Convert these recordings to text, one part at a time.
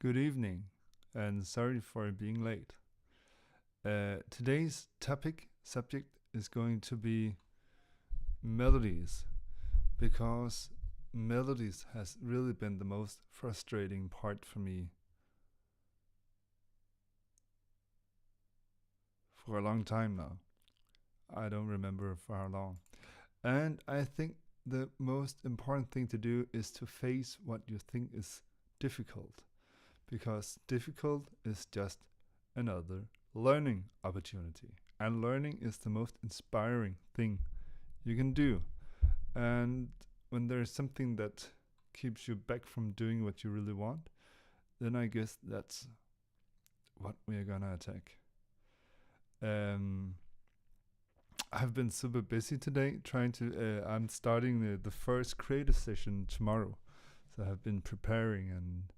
Good evening, and sorry for being late. Today's subject is going to be melodies, because melodies has really been the most frustrating part for me for a long time now. I don't remember for how long. And I think the most important thing to do is to face what you think is difficult, because difficult is just another learning opportunity. And learning is the most inspiring thing you can do. And when there's something that keeps you back from doing what you really want, then I guess that's what we're gonna attack. Um, I've been super busy today trying to. I'm starting the first creative session tomorrow, so I've been preparing and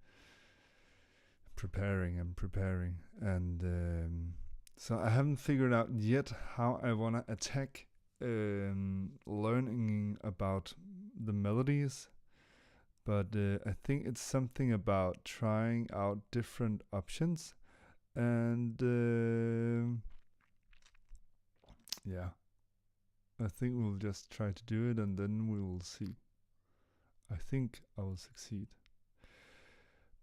so I haven't figured out yet how I want to attack learning about the melodies, but I think it's something about trying out different options, and yeah, I think we'll just try to do it and then we will see. I think I will succeed.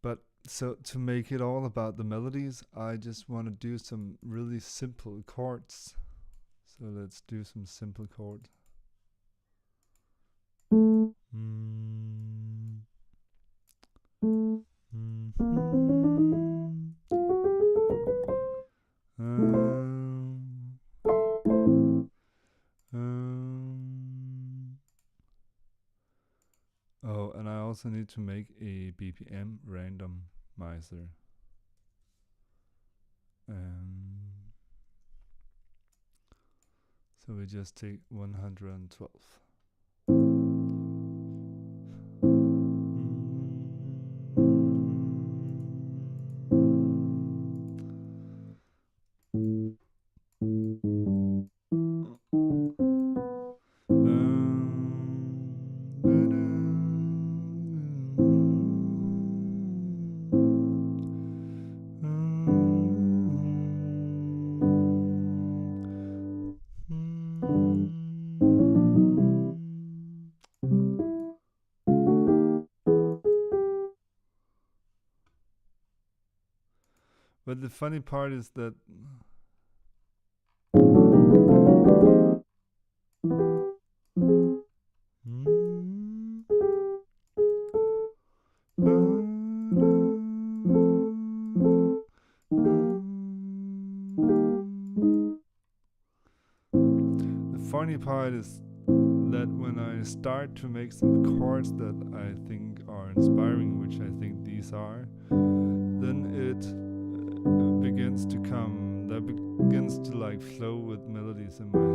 But so to make it all about the melodies, I just want to do some really simple chords. So let's do some simple chords. Mm. Mm-hmm. Oh, and I also need to make a BPM randomizer. So we just take 112. But the funny part is that the funny part is that when I start to make some chords that I think are inspiring, which I think these are, then it begins to come, that begins to like flow with melodies in my head.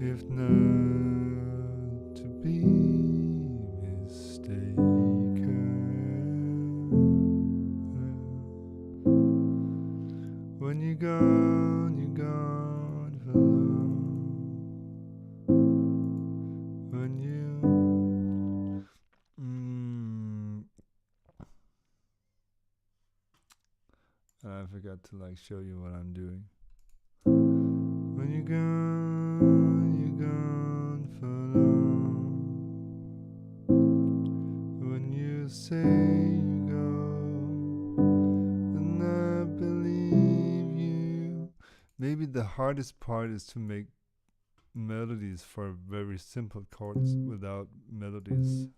If not to be mistaken, when you're gone for long. When you I forgot to like show you what I'm doing. When you're gone for long. When you say you go, hardest part is to make melodies for very simple chords without melodies.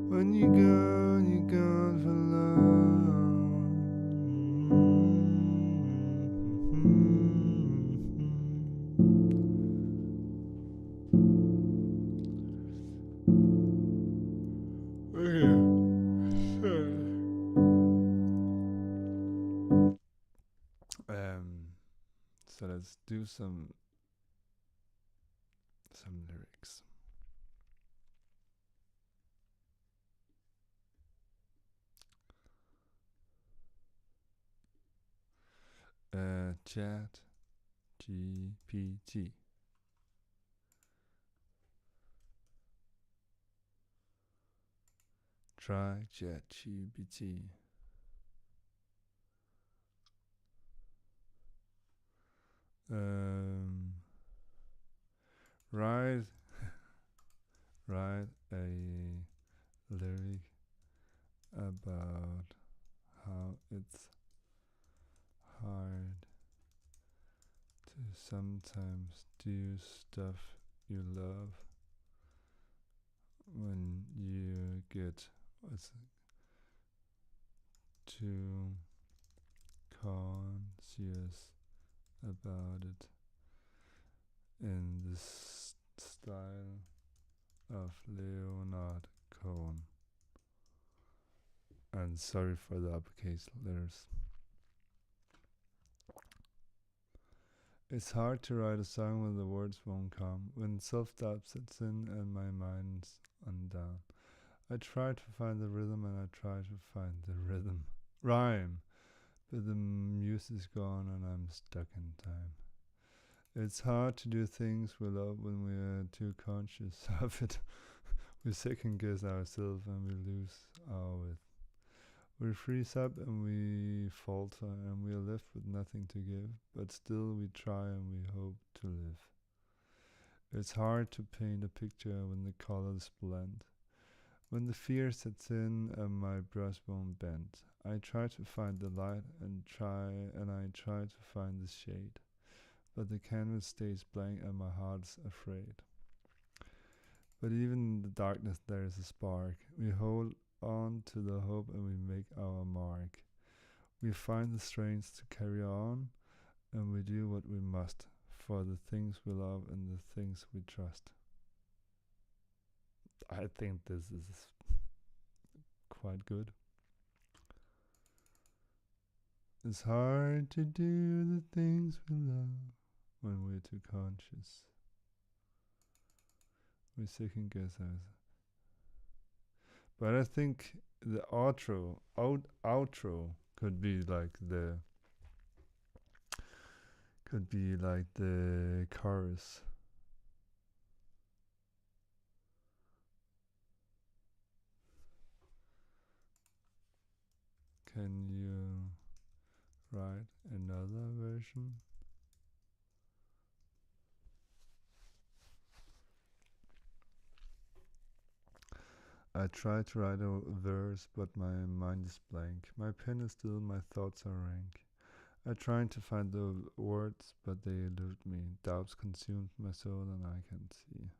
When you're gone for so let's do some lyrics. Chat GPT. Try Chat GPT. Write a lyric about how it's hard to sometimes do stuff you love when you get too conscious about it in the style of Leonard Cohen. And sorry for the uppercase letters. It's hard to write a song when the words won't come, when self-doubt sets in and my mind's undone. I try to find the rhythm and I try to find the rhyme, but the muse is gone and I'm stuck in time. It's hard to do things we love when we're too conscious of it. We second guess ourselves and we lose our wit. We freeze up and we falter and we are left with nothing to give, but still we try and we hope to live. It's hard to paint a picture when the colors blend, when the fear sets in and my brush won't bend. I try to find the light and I try to find the shade, but the canvas stays blank and my heart's afraid. But even in the darkness there is a spark. We hold on to the hope and we make our mark. We find the strength to carry on and we do what we must for the things we love and the things we trust. I think this is quite good. It's hard to do the things we love when we're too conscious. We second guess ourselves. But I think the outro could be like the chorus. Can you write another version? I try to write a verse, but my mind is blank. My pen is still, my thoughts are rank. I try to find the words, but they elude me. Doubts consumed my soul, and I can't see.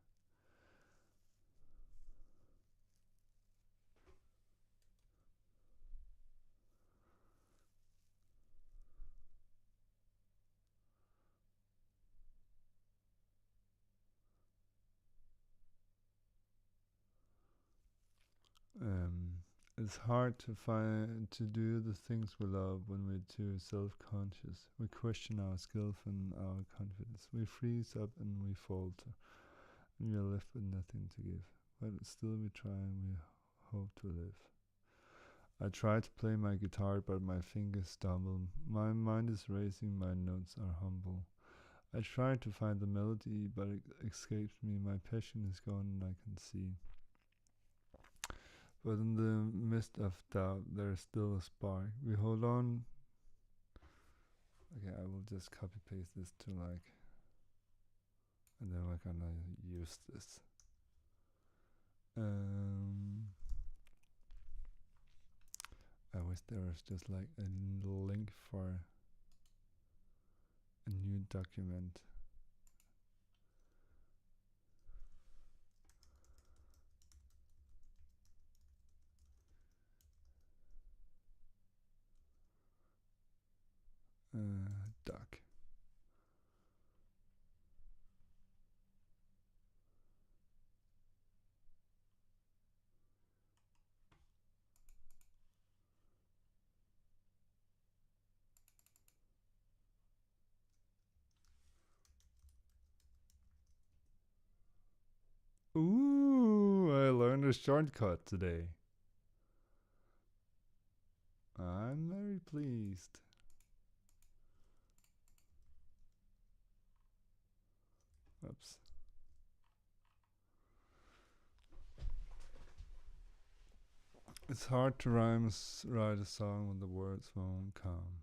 It's hard to do the things we love when we're too self-conscious. We question our skills and our confidence. We freeze up and we falter. And we are left with nothing to give. But still we try and we hope to live. I try to play my guitar, but my fingers stumble. My mind is racing, my notes are humble. I try to find the melody, but it escapes me. My passion is gone and I can see. But in the midst of doubt, there is still a spark. We hold on. Okay, I will just copy paste this to like, and then we're gonna use this. I wish there was just like a link for a new document. Doc. Ooh, I learned a shortcut today. I'm very pleased. Oops. It's hard to write a song when the words won't come.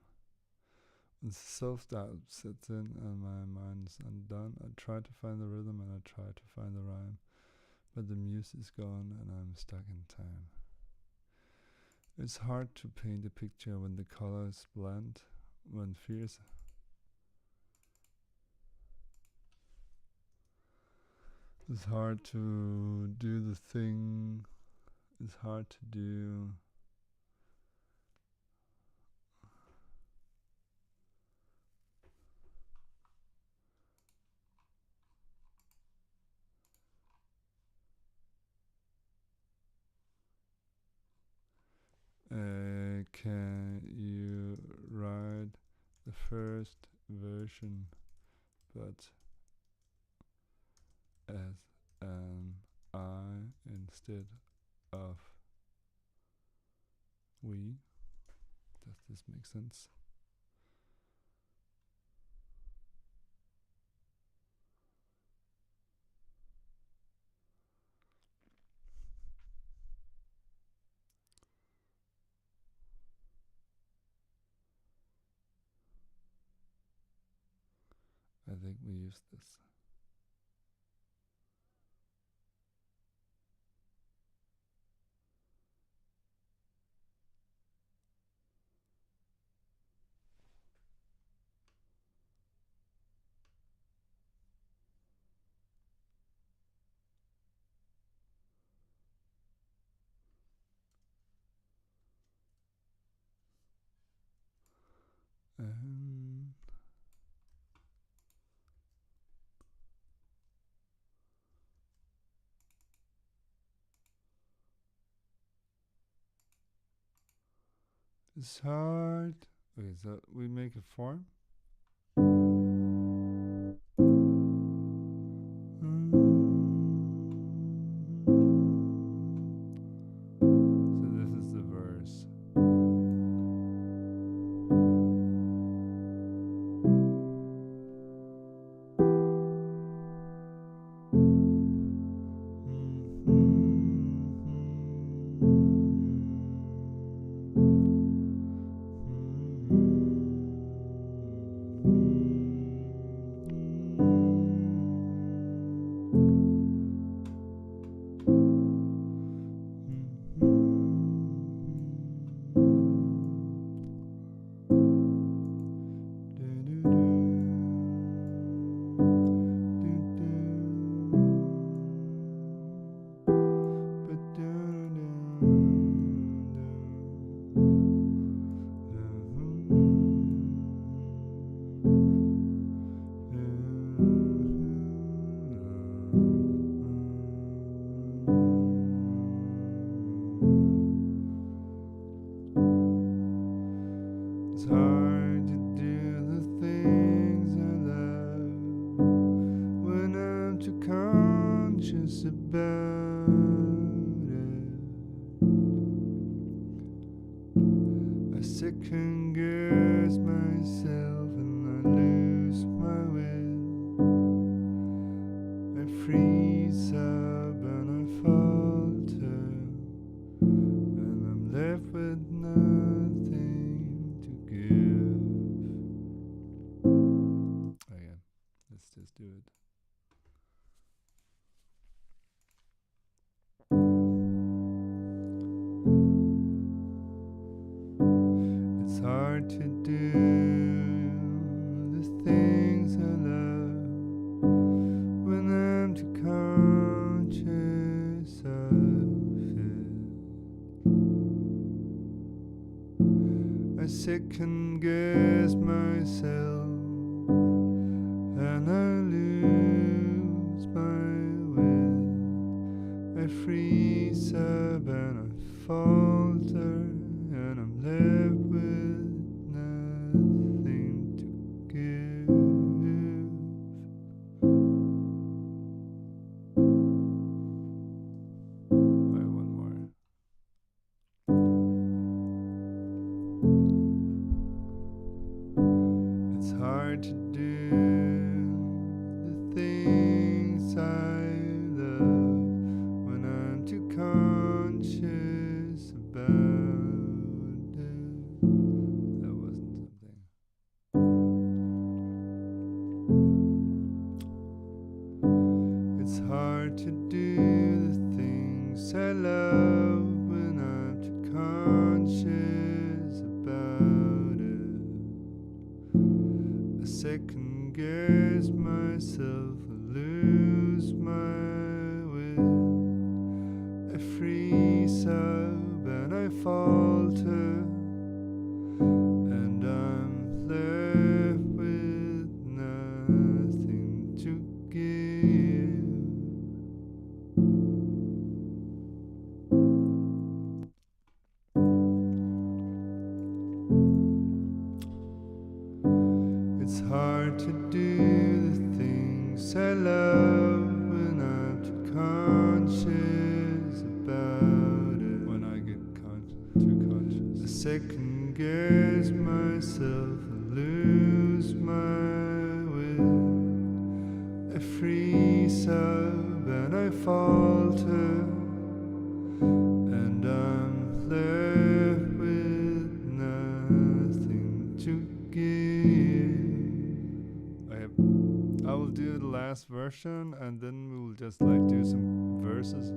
When self-doubt sets in and my mind's undone, I try to find the rhythm and I try to find the rhyme, but the music's gone and I'm stuck in time. It's hard to paint a picture when the colors blend, when fears. It's hard to do the thing. It's hard to do. Can you write the first version, but as an I instead of we? Does this make sense? I think we use this. It's hard. Okay, so we make a form. So this is the verse. conscious about it. I second guess myself and I lose my wit. I freeze up and I falter, and I'm left with nothing to give. Again, let's just do it. It's hard to do the things I love when I'm too conscious of it. I second guess myself and I lose my will. I freeze up and I falter, and I'm left with nothing to give. Alright, one more. It's hard to do the things I love when I'm too conscious about it. That wasn't something. It's hard to do the things I love when I'm too conscious about it. I second guess myself, I lose my will. I freeze up and I falter, and I'm left with nothing to give. It's hard to do the things I love when I'm too conscious about it. When I get too conscious, I second guess myself, I lose my will. I freeze up and I falter, and I'm left with nothing to give. I will do the last version and then we will just like do some verses.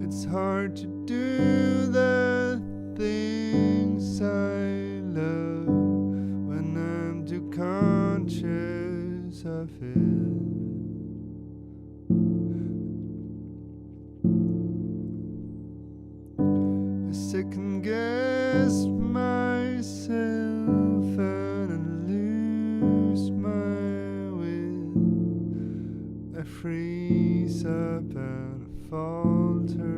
It's hard to do the things I love when I'm too conscious of it. I second guess myself and I lose my will. I freeze up and I falter,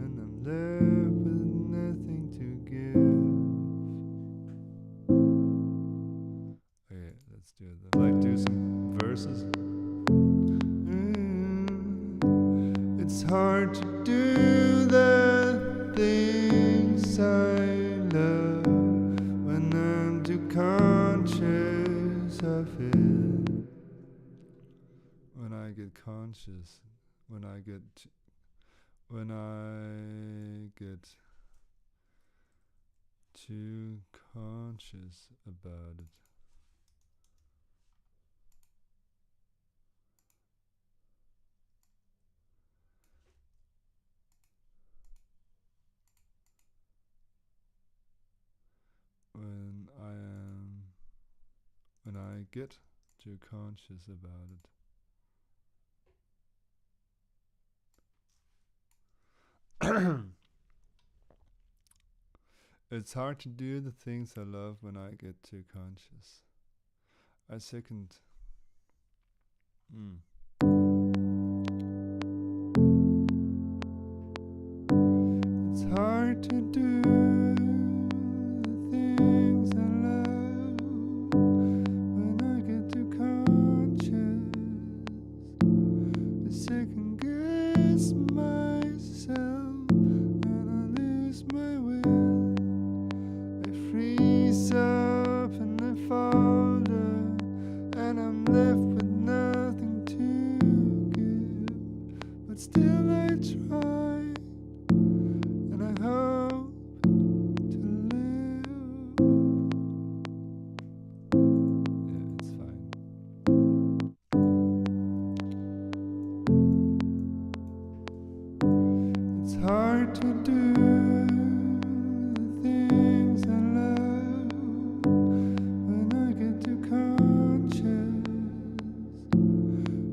and I'm left with nothing to give. Okay, let's do it. Like do some verses. It's hard to do the things I love when I'm too conscious of it. When I get conscious, when I get too conscious about it. When I get too conscious about it. It's hard to do the things I love when I get too conscious. I second. It's hard to do the things I love when I get too conscious left with nothing to give, but still I try, and I hope to live. Yeah, it's fine. It's hard to do the things I love when I get too conscious.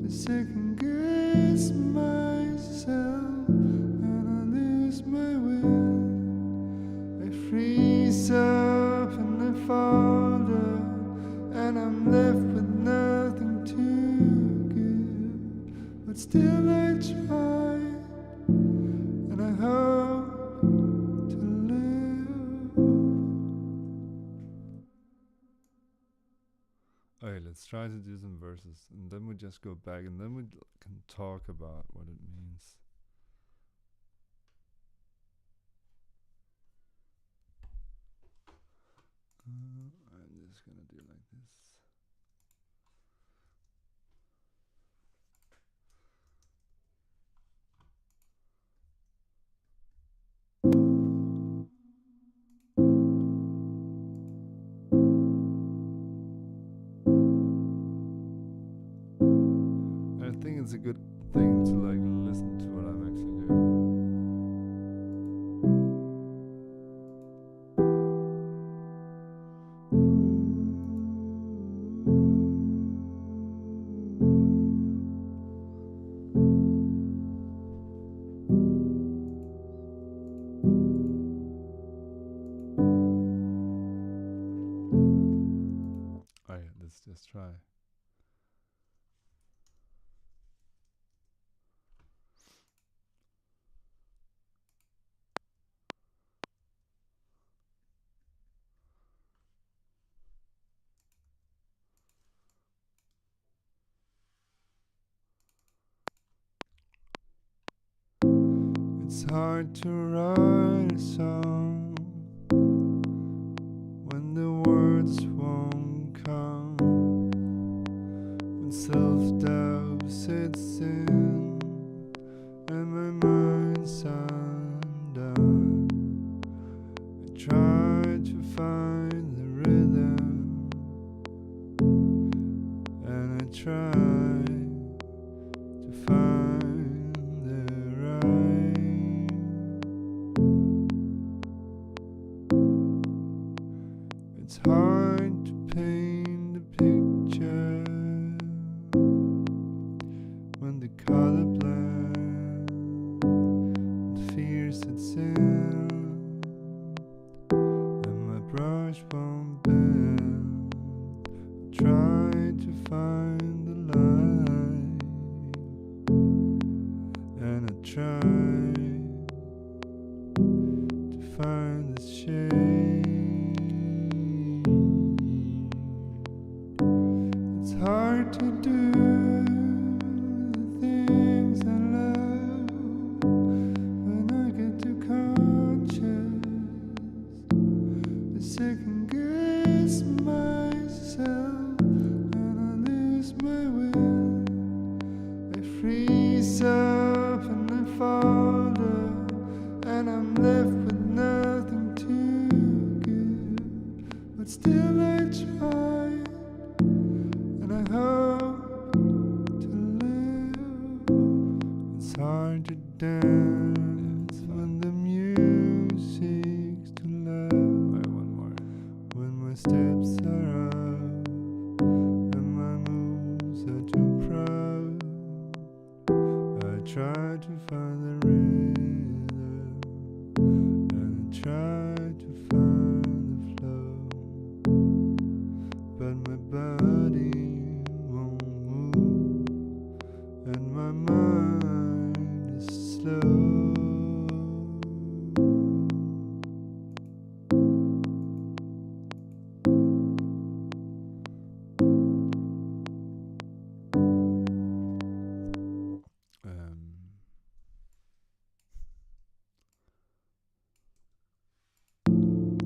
I second guess myself and I lose my will. I freeze up and I fall down, and I'm left with nothing to give, but still I try, and I hope to live. Okay, let's try to do some verses, and then we just go back, and then we can talk about what it means. I'm just gonna do like this. I think it's a good thing to like listen to what I'm actually doing. Alright, let's just try. It's hard to write a song when the words won't come, when self-doubt sits in and my mind's undone. I try to find the rhythm, and I try to find the right. It's hard to paint the picture when the color blends and fear sets in, and my brush won't bend. I try to find the light, and I try to find the shade. It's hard to do the things I love when I get too conscious. I second guess myself and I lose my will. I freeze up and I fall down, and I'm left with nothing to give, but still I try, and I hope to live. It's hard to dance when the music's too loud. Alright, one more. When my steps are up and my moves are too proud, I try to find the rhythm, and I try to find the flow, but my body won't move, and my mind is slow.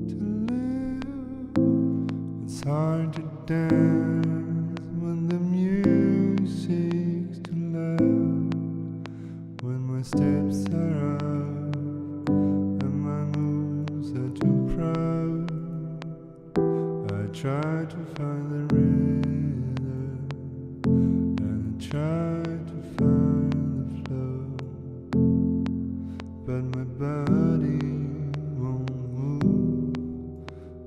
To live, it's hard to dance when the music find the rhythm, and I try to find the flow, but my body won't move,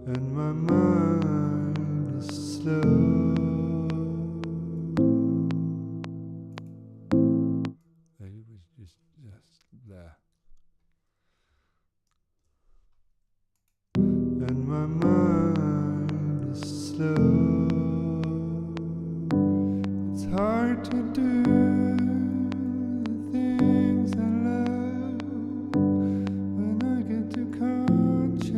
and my mind is slow. Maybe we just there. And my mind is slow. It's hard to do the things I love when I get too conscious.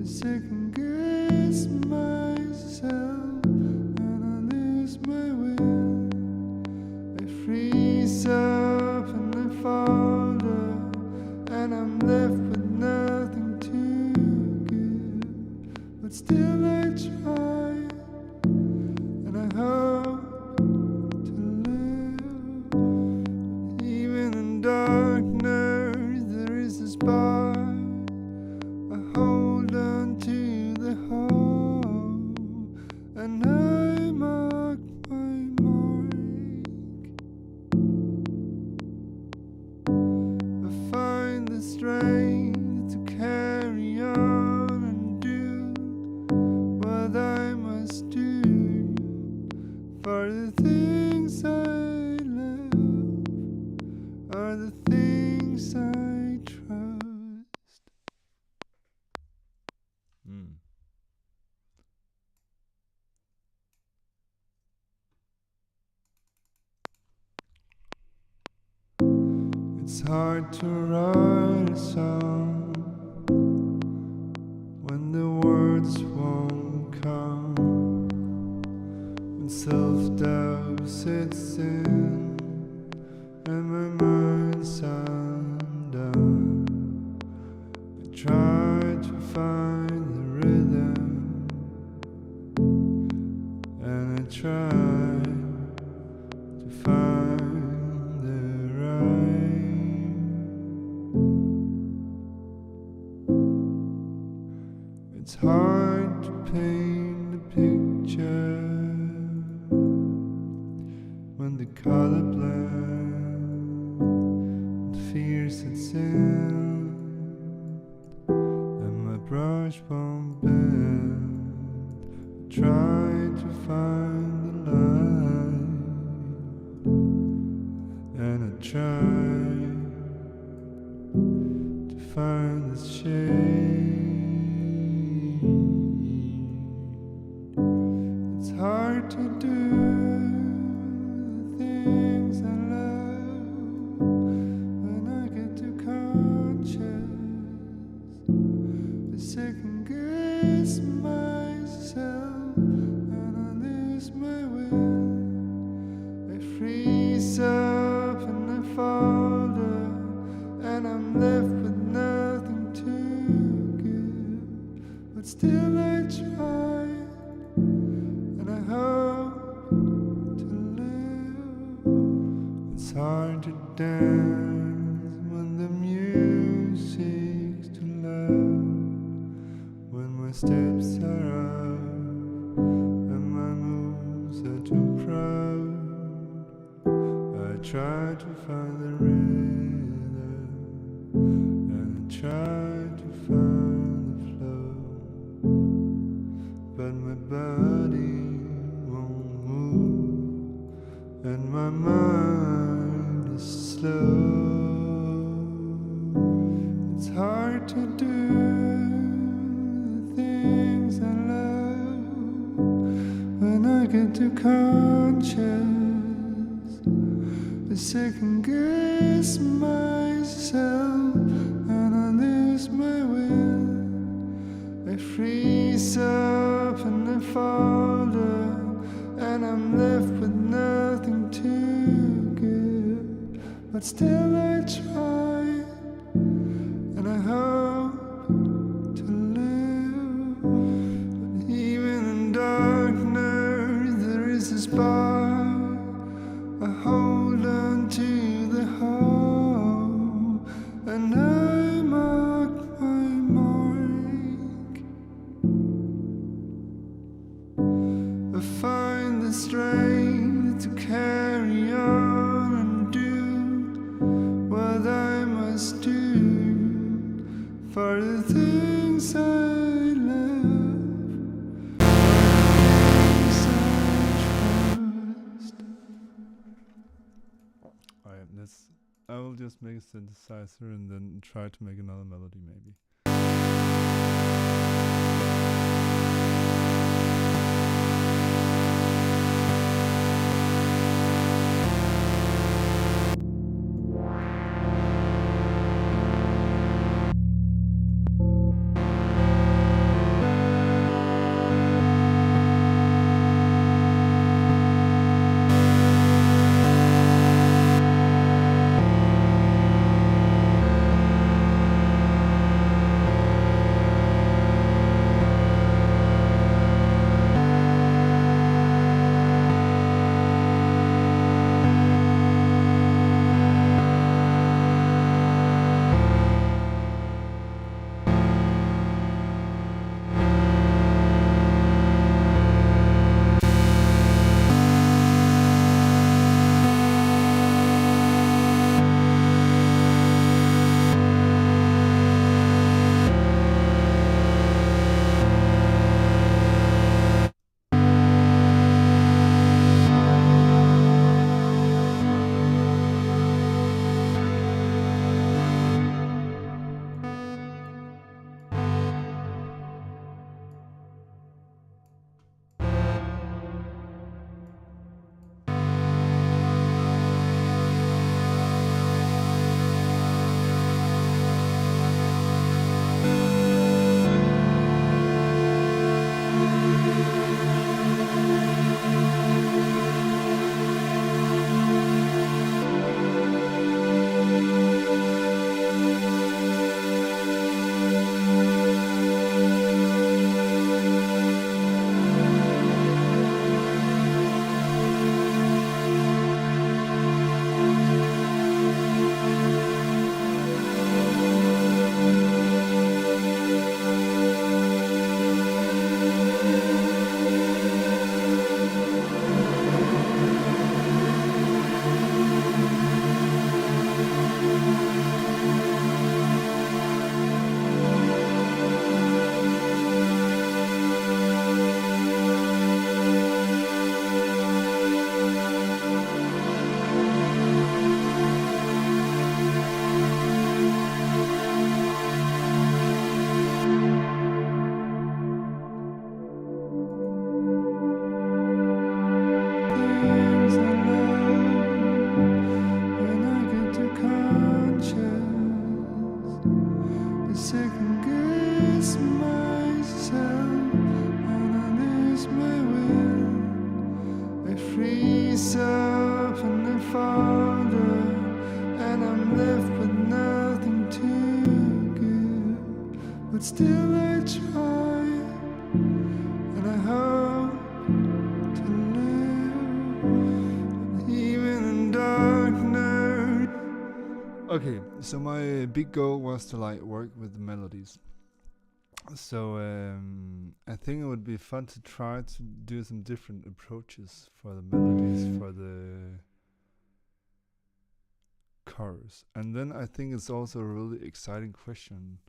I second guess myself and I lose my will. I freeze up and I fall down, and I'm left with nothing to give. But still I try, and I hope to live. Even in darkness there is a spark. I hold on to the hope, and I mark my mark. I find the strength to carry on and do what I must do for the things I love are the things I trust. It's hard to write a song when the words won't come, when self-doubt sits in and my mind's undone. I try to find the rhythm, and I try to find the right. It's hard to paint a picture when the color blend, fear sits in, and my brush won't bend. I try to find the light, and I try to find the shade. It's hard to do the things I love when I get too conscious. I second guess myself and I lose my will. I freeze up and I fall down, and I'm left with nothing to give. But still I try, and I hope to live. It's hard to dance when the music's too loud, when my steps are out and my moves are too proud. I try to find the rhythm, and I try to find the flow, but my body won't move, and my mind is slow. It's hard to do the things I love when I get too conscious. I second guess myself and I lose my will. I freeze up and I fall down, and I'm left with nothing to give. But still I try, and I hope to live. But even in darkness there is a spark. I hold on to the hope, and I mark my mark. I find the strength to carry on and do what I must do for the things I love, things I trust. Alright, I will just make a synthesizer and then try to make another melody maybe. But still I try, and I hope to live even in darkness. Okay, so my big goal was to like work with the melodies. So I think it would be fun to try to do some different approaches for the melodies, for the chorus. And then I think it's also a really exciting question.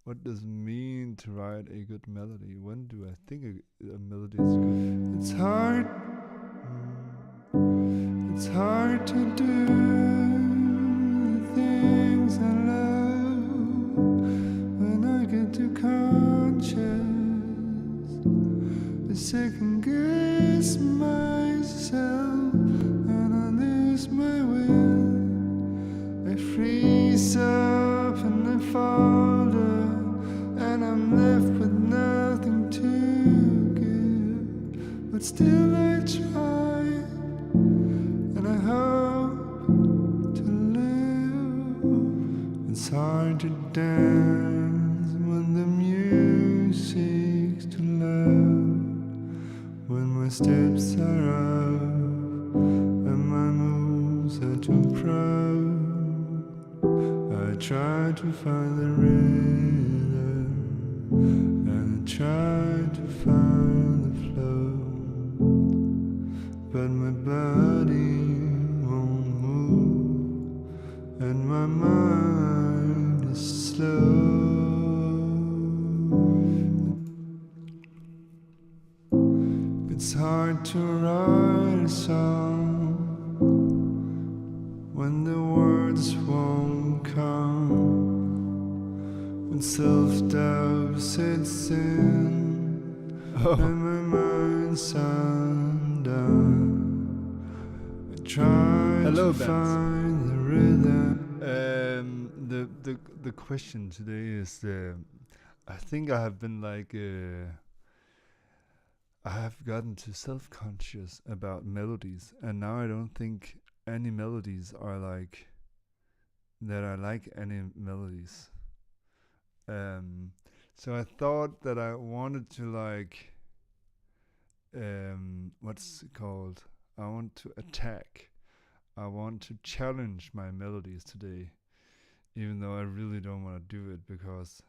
What does it mean to write a good melody? When do I think a melody is good? It's hard to do the things I love when I get too conscious. I second guess myself and I lose my will. I freeze up and I falter. And I'm left with nothing to give. But still I try, and I hope to live. It's hard to dance when the music's too loud, when my steps are up and my moves are too proud. I try to find the rhythm and I try to find the flow. but my body won't move, and my mind is slow. It's hard to write a song when the words won't come, when self-doubt sits in and my mind's undone. I try to find the rhythm. The question today is, I think I have been like, I have gotten too self-conscious about melodies, and now I don't think any melodies are like that. I like any melodies. So I thought that I wanted to like, what's it called? I want to attack. I want to challenge my melodies today, even though I really don't want to do it because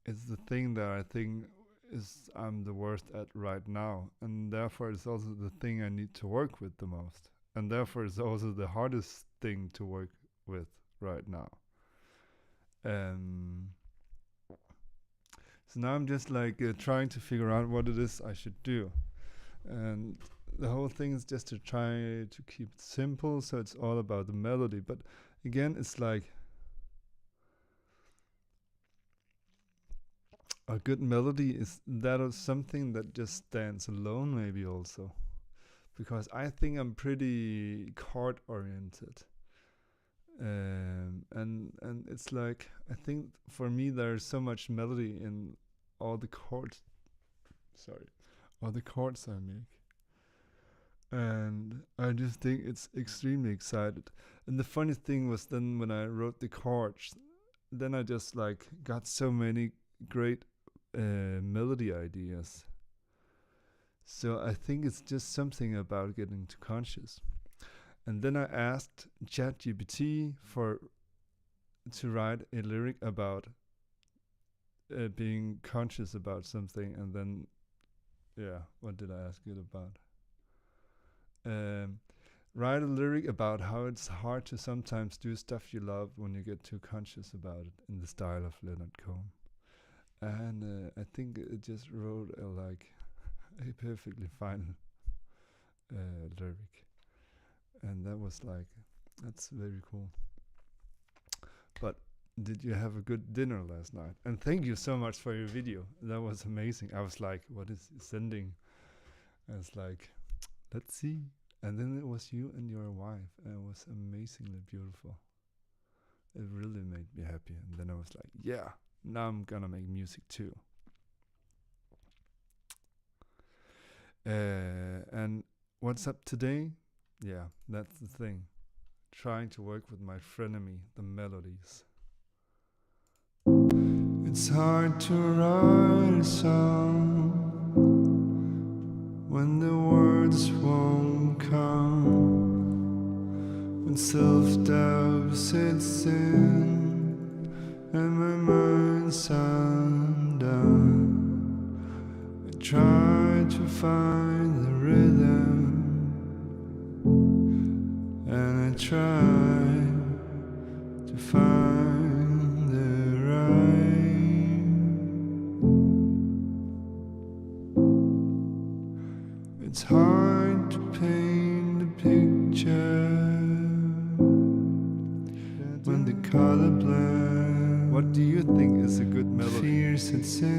it's the thing that I think is I'm the worst at right now, and therefore it's also the thing I need to work with the most, and therefore it's also the hardest thing to work with right now. So now I'm just like trying to figure out what it is I should do, and the whole thing is just to try to keep it simple, so it's all about the melody. But again, it's like a good melody is that of something that just stands alone, maybe also, because I think I'm pretty chord oriented, and it's like I think for me there's so much melody in all the chords. All the chords I make, and I just think it's extremely excited. And the funny thing was then when I wrote the chords, then I just like got so many great melody ideas. So I think it's just something about getting too conscious. And then I asked ChatGPT to write a lyric about being conscious about something, and then what did I ask it about? Write a lyric about how it's hard to sometimes do stuff you love when you get too conscious about it, in the style of Leonard Cohen. And I think it just wrote a perfectly fine lyric, and that was like, that's very cool. But did you have a good dinner last night? And thank you so much for your video. That was amazing. I was like, what is it sending? I was like, let's see. And then it was you and your wife, and it was amazingly beautiful. It really made me happy. And then I was like, yeah, now I'm gonna make music too. And what's up today? Yeah, that's the thing. Trying to work with my frenemy, the melodies. It's hard to write a song when the words won't come, when self-doubt sits in and my mind's undone. I try to find the rhythm, and I try to find the rhyme. It's hard to paint a picture when the color blends. What do you think is a good melody? Fear sets in,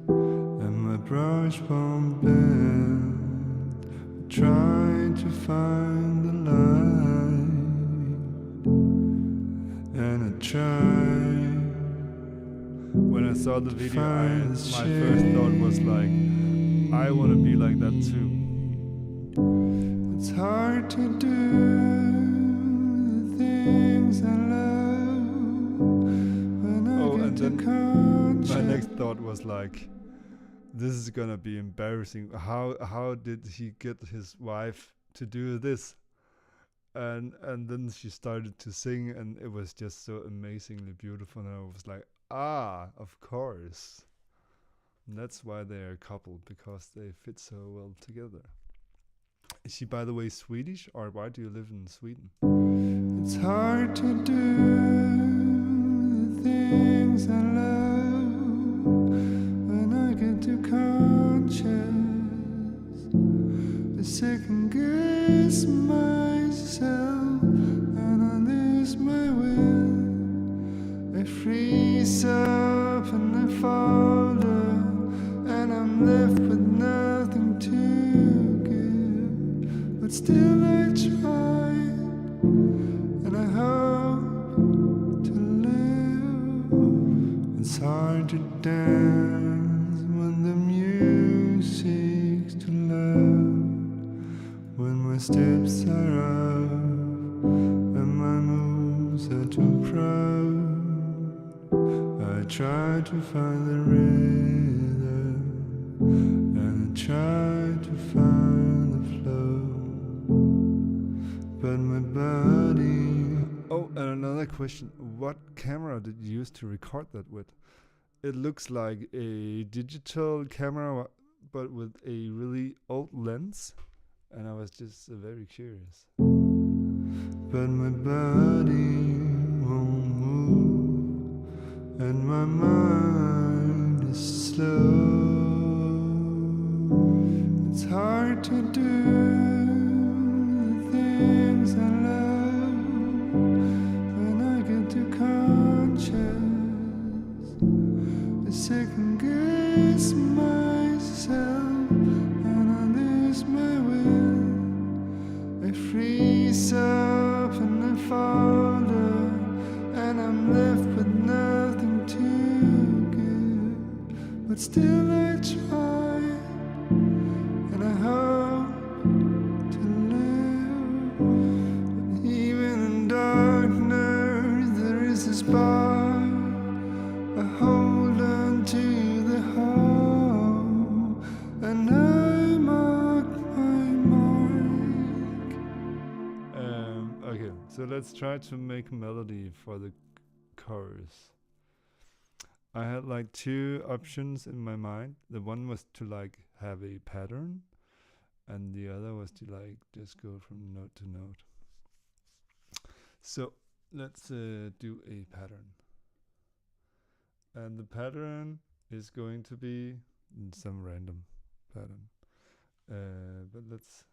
and my brush won't bend. Try to find the light, and I try. When I saw the video, my first thought was like, I want to be like that too. It's hard to do the things I love when I get too conscious. My next thought was like, this is gonna be embarrassing. How did he get his wife to do this? And then she started to sing, and it was just so amazingly beautiful. And I was like, of course, And that's why they're a couple, because they fit so well together. Is she, by the way, Swedish, or why do you live in Sweden? It's hard to do the things I love when I get too conscious. I second guess myself and I lose my will. I freeze up and I fall down, and I'm left with nothing to give. But still I try, and I hope to live. It's hard to dance when the music's too loud, when my steps are up and my moves are too proud. I try to find the rhythm and I try to find the flow, but my body... Oh, and another question. What camera did you use to record that with? It looks like a digital camera, but with a really old lens. And I was just very curious. But my body won't move, and my mind is slow. It's hard to do the things I love when I get too conscious. I second guess myself and I lose my will. I freeze up and I fall down, and I'm left with nothing to give. But still I try, and I hope to live. But even in darkness there is a spark. I hold on to the hope, and I mark my mark. Okay, so let's try to make a melody for the chorus. I had like two options in my mind. The one was to like have a pattern, and the other was to like just go from note to note. So let's do a pattern. And the pattern is going to be some random pattern. But let's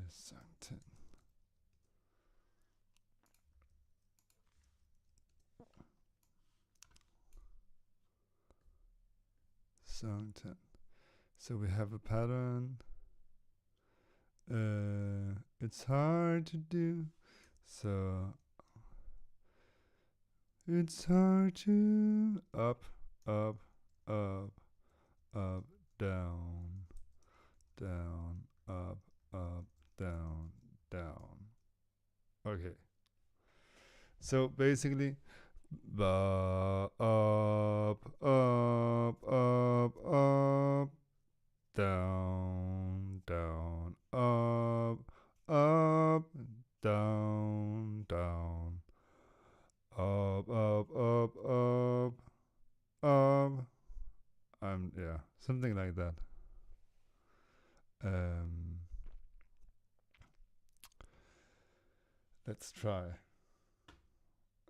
song 10. Song 10. So we have a pattern. It's hard to do. So it's hard to up, up, up, up, down, down, up, down, down. Okay. So basically, up, up, up, up, down, down, up, down, down, up, up. Yeah, something like that. Let's try.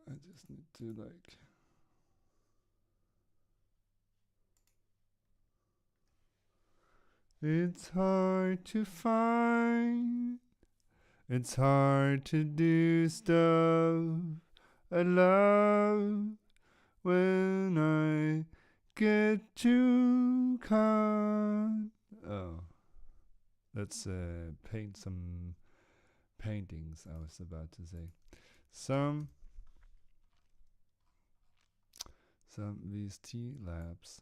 I just need to like... It's hard to find, it's hard to do stuff I love when I get too calm. Oh, let's paint some paintings, I was about to say. Some VST labs.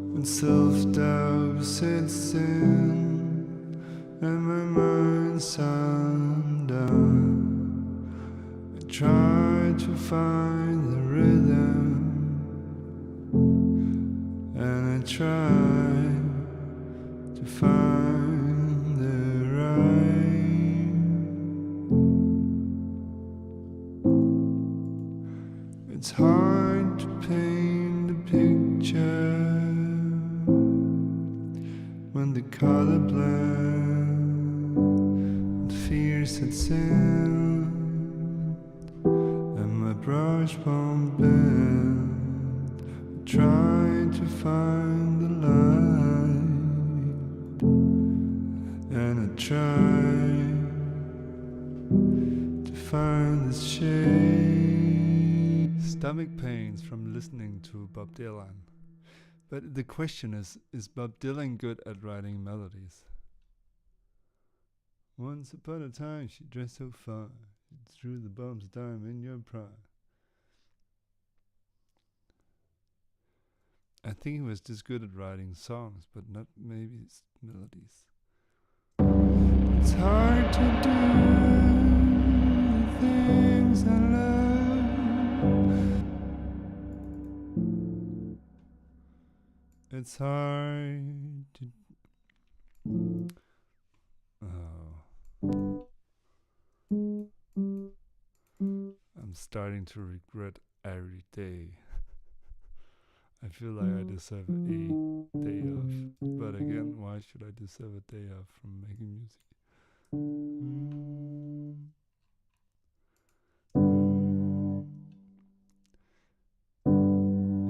when self-doubt sets in and my mind's undone. I try to find the rhythm, and I try to find the rhyme. It's hard to paint a picture when the color blends and fear sets in, and my brush won't bend. I try to find the light, and I try to find the shade. Stomach pains from listening to Bob Dylan. But the question is Bob Dylan good at writing melodies? Once upon a time she dressed so fine, threw the bombs down in your pride. I think he was just good at writing songs, but not maybe melodies. It's hard to do the things I love. It's hard to... I'm starting to regret every day. I feel like I deserve a day off. But again, why should I deserve a day off from making music?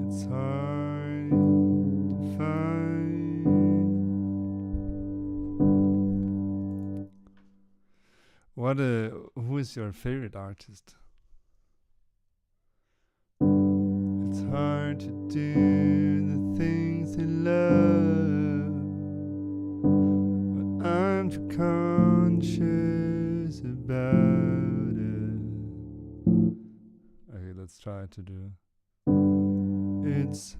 It's hard to find. Who is your favorite artist? It's hard to do the things you love, but I'm too conscious about it. Okay, let's try to do. It's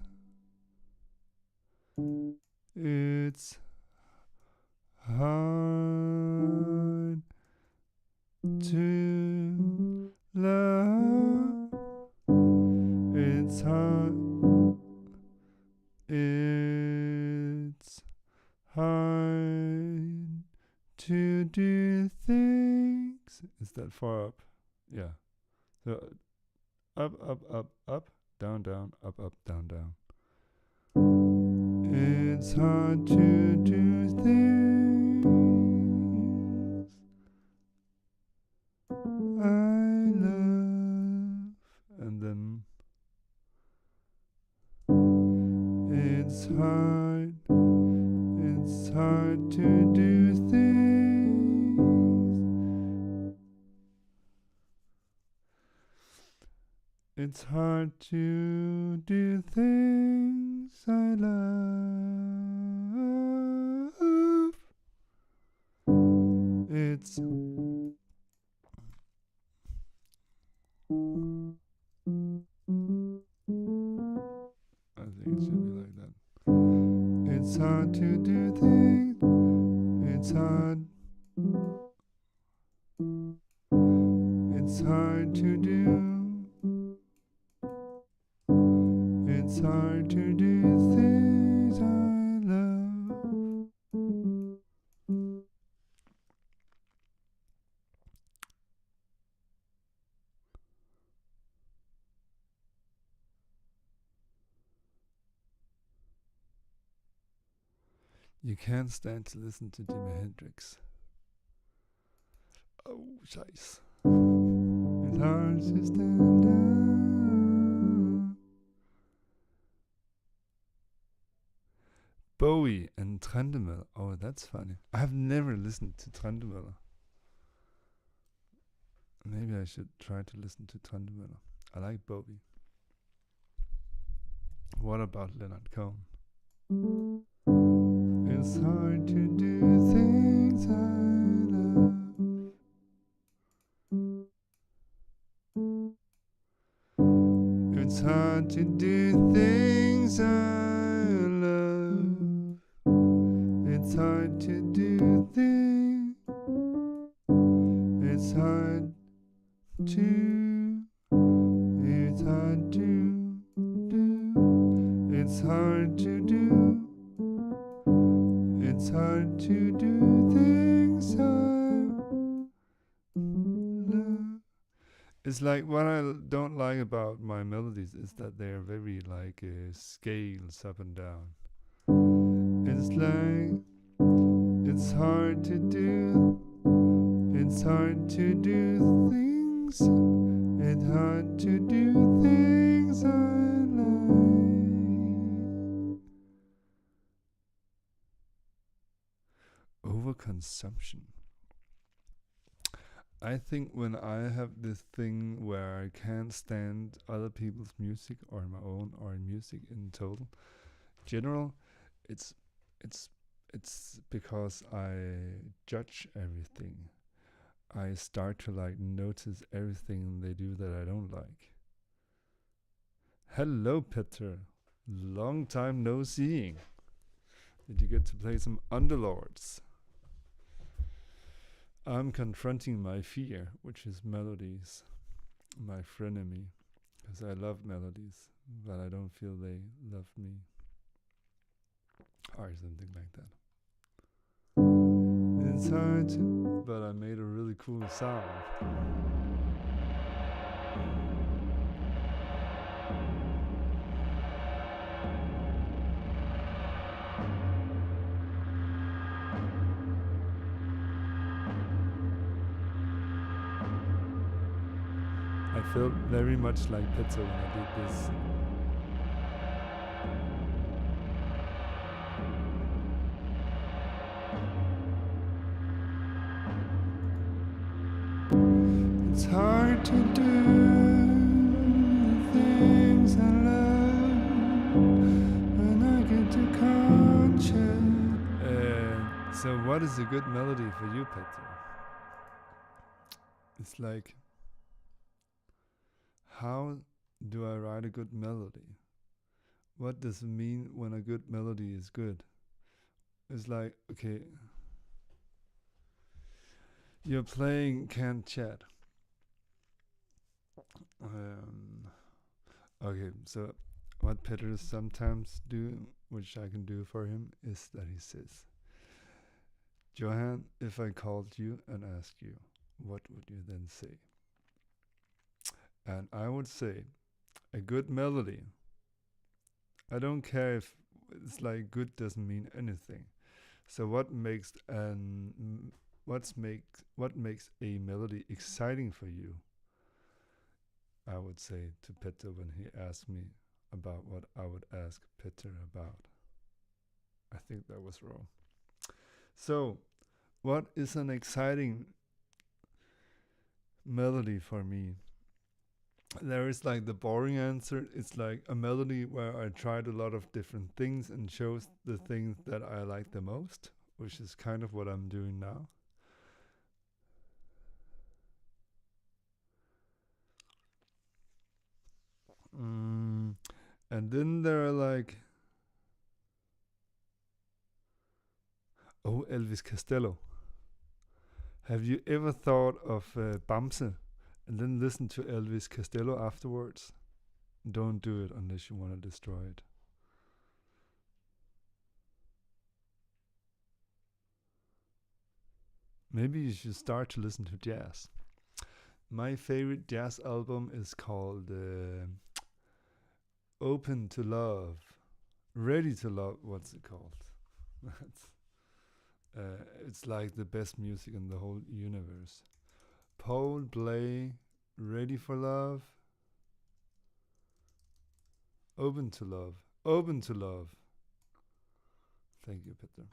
hard to love. It's hard. It's hard to do things. Is that far up? Yeah. So up, down, up, down. It's hard to do things I love. And then it's hard to do things. It's hard to do things I love. It's I think it should be like that. It's hard to do things. It's hard. It's hard to do. It's hard to do things I love. You can't stand to listen to Jimi Hendrix. Oh, scheiß. It's hard to stand up. Bowie and Trendemøller. Oh, that's funny. I have never listened to Trendemøller. Maybe I should try to listen to Trendemøller. I like Bowie. What about Leonard Cohen? It's hard to do things I love. It's hard to do things I love. It's hard to do things. It's hard to. It's hard to do. It's hard to do. It's hard to do things I love. It's like what I don't like about my melodies is that they're very like scales up and down. It's like it's hard to do. It's hard to do things. It's hard to do things I like. Overconsumption. I think when I have this thing where I can't stand other people's music or my own or music in total, general, it's because I judge everything. I start to like notice everything they do that I don't like. Hello, Peter. Long time no seeing. Did you get to play some Underlords? I'm confronting my fear, which is melodies, my frenemy, because I love melodies, but I don't feel they love me, or something like that. It's hard to, but I made a really cool sound. I felt very much like Pizza when I did this. It's hard to do things I love when I get to conscious. So what is a good melody for you, Peter? It's like, how do I write a good melody? What does it mean when a good melody is good? It's like, okay, you're playing Can't Chat. Okay, so what Peter sometimes do, which I can do for him, is that he says, Johan, if I called you and asked you, what would you then say? And I would say, a good melody. I don't care if it's like good doesn't mean anything. So what makes a melody exciting for you? I would say to Peter when he asked me about what I would ask Peter about. I think that was wrong. So, what is an exciting melody for me? There is like the boring answer. It's like a melody where I tried a lot of different things and chose the things that I like the most, which is kind of what I'm doing now. And then there are like, oh, Elvis Costello. Have you ever thought of Bamse and then listen to Elvis Costello afterwards? Don't do it unless you want to destroy it. Maybe you should start to listen to jazz. My favorite jazz album is called Open to Love. Ready to Love, what's it called? It's like the best music in the whole universe. Paul Bley, Ready for Love. Open to Love. Open to Love. Thank you, Peter.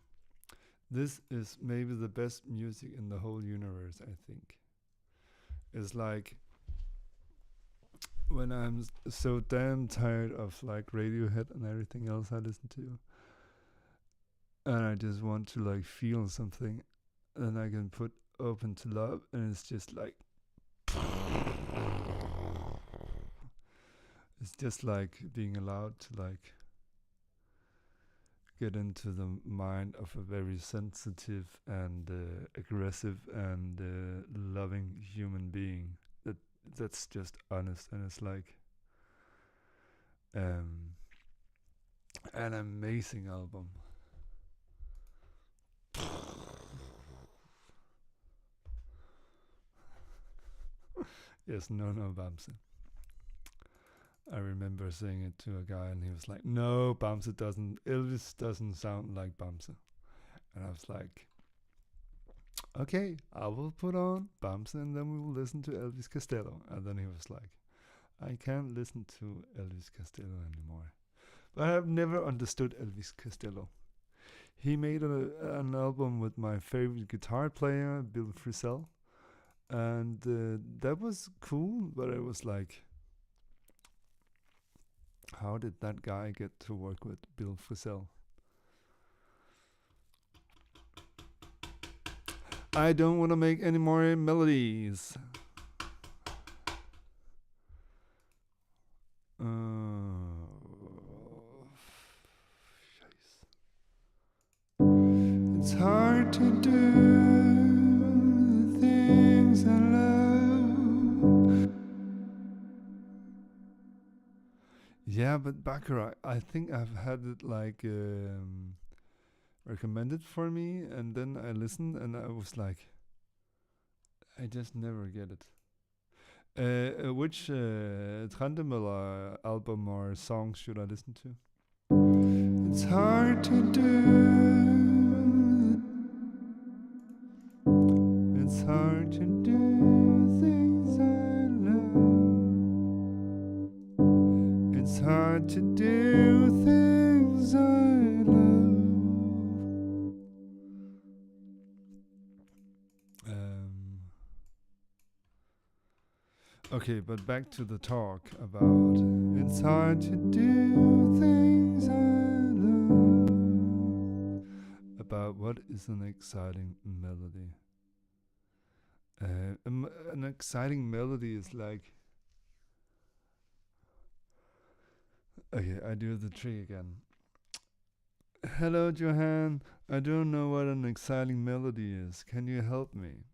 This is maybe the best music in the whole universe, I think. It's like when I'm so damn tired of like Radiohead and everything else I listen to, and I just want to like feel something, then I can put Open to Love, and it's just like it's just like being allowed to like get into the mind of a very sensitive and aggressive and loving human being. That's just honest, and it's like um, an amazing album. Yes, no, Bamse. I remember saying it to a guy, and he was like, "No, Bamse doesn't. Elvis doesn't sound like Bamse." And I was like, "Okay, I will put on Bamse, and then we will listen to Elvis Costello." And then he was like, "I can't listen to Elvis Costello anymore." But I have never understood Elvis Costello. He made an album with my favorite guitar player, Bill Frisell, and that was cool. But it was like, how did that guy get to work with Bill Frisell? I don't want to make any more melodies. It's hard to do the things I love. Yeah, but Baccarat, I think I've had it like recommended for me, and then I listened, and I was like, I just never get it. Which Trandemøller album or song should I listen to? It's hard to do. It's hard to do things I love. It's hard to do things I love. Okay, but back to the talk about it's hard to do things I love. About what is an exciting melody. An exciting melody is like... Okay, I do the tree again. Hello, Johan. I don't know what an exciting melody is. Can you help me?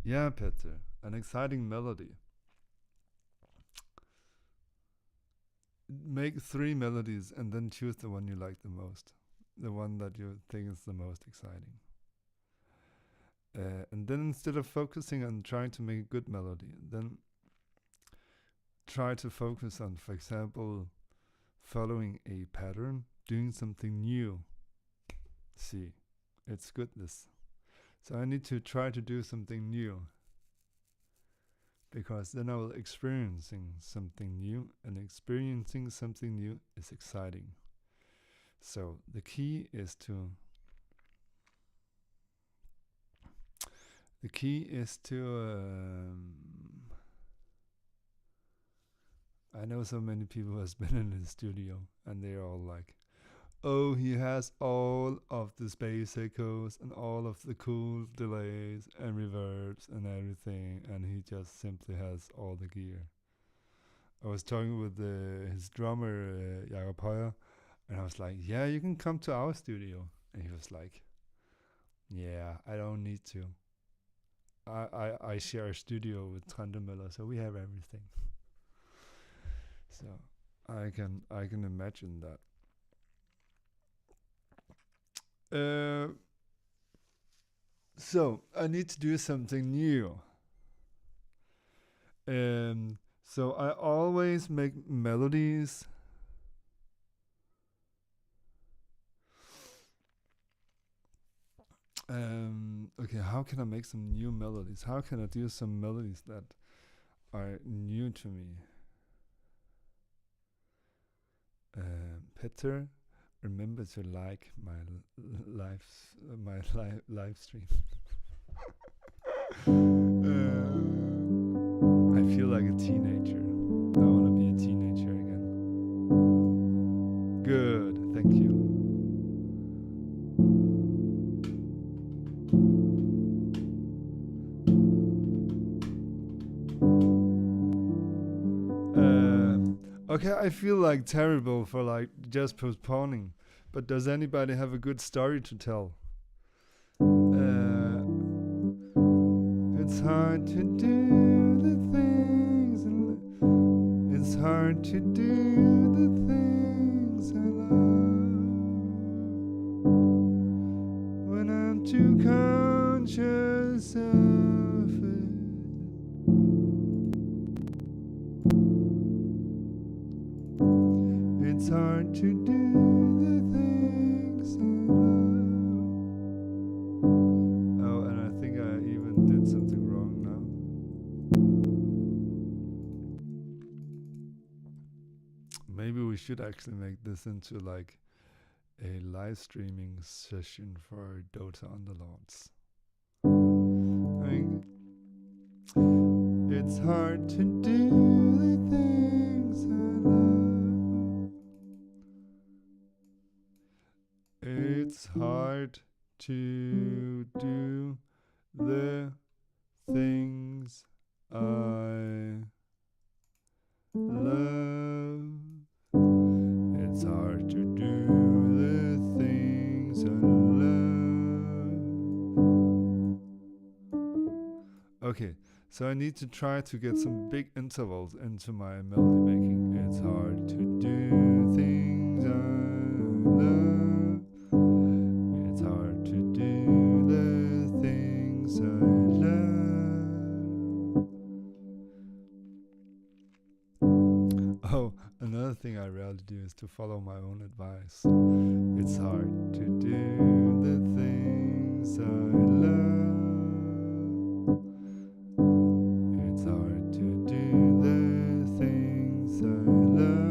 Yeah, Peter. An exciting melody. Make 3 melodies and then choose the one you like the most. The one that you think is the most exciting. And then instead of focusing on trying to make a good melody, then try to focus on, for example, following a pattern, doing something new. See, it's good this. So I need to try to do something new, because then I will experiencing something new, and experiencing something new is exciting. So the key is to I know so many people who has been in the studio, and they're all like, oh, he has all of the space echoes and all of the cool delays and reverbs and everything, and he just simply has all the gear. I was talking with his drummer, Jakob Høyer, and I was like, yeah, you can come to our studio. And he was like, yeah, I don't need to. I share a studio with Trandemøller, so we have everything. So I can imagine that. So I need to do something new. So I always make melodies. Okay, how can I make some new melodies? How can I do some melodies that are new to me? Peter, remember to like my live stream. I feel like a teenager. I want to be a teenager again. Good, thank you. Okay, I feel like terrible for like just postponing, But does anybody have a good story to tell? Uh, it's hard to do the things, it's hard to do the things I love when I'm too conscious of it. It's hard to do the things I love. Oh, and I think I even did something wrong now. Maybe we should actually make this into like a live streaming session for Dota Underlords. It's hard to do the things I love. It's hard to do the things I love. It's hard to do the things I love. Okay, so I need to try to get some big intervals into my melody making. It's hard to do things I love. It's hard to do the things I love. Oh, another thing I rarely do is to follow my own advice. It's hard to do the things I love. It's hard to do the things I love.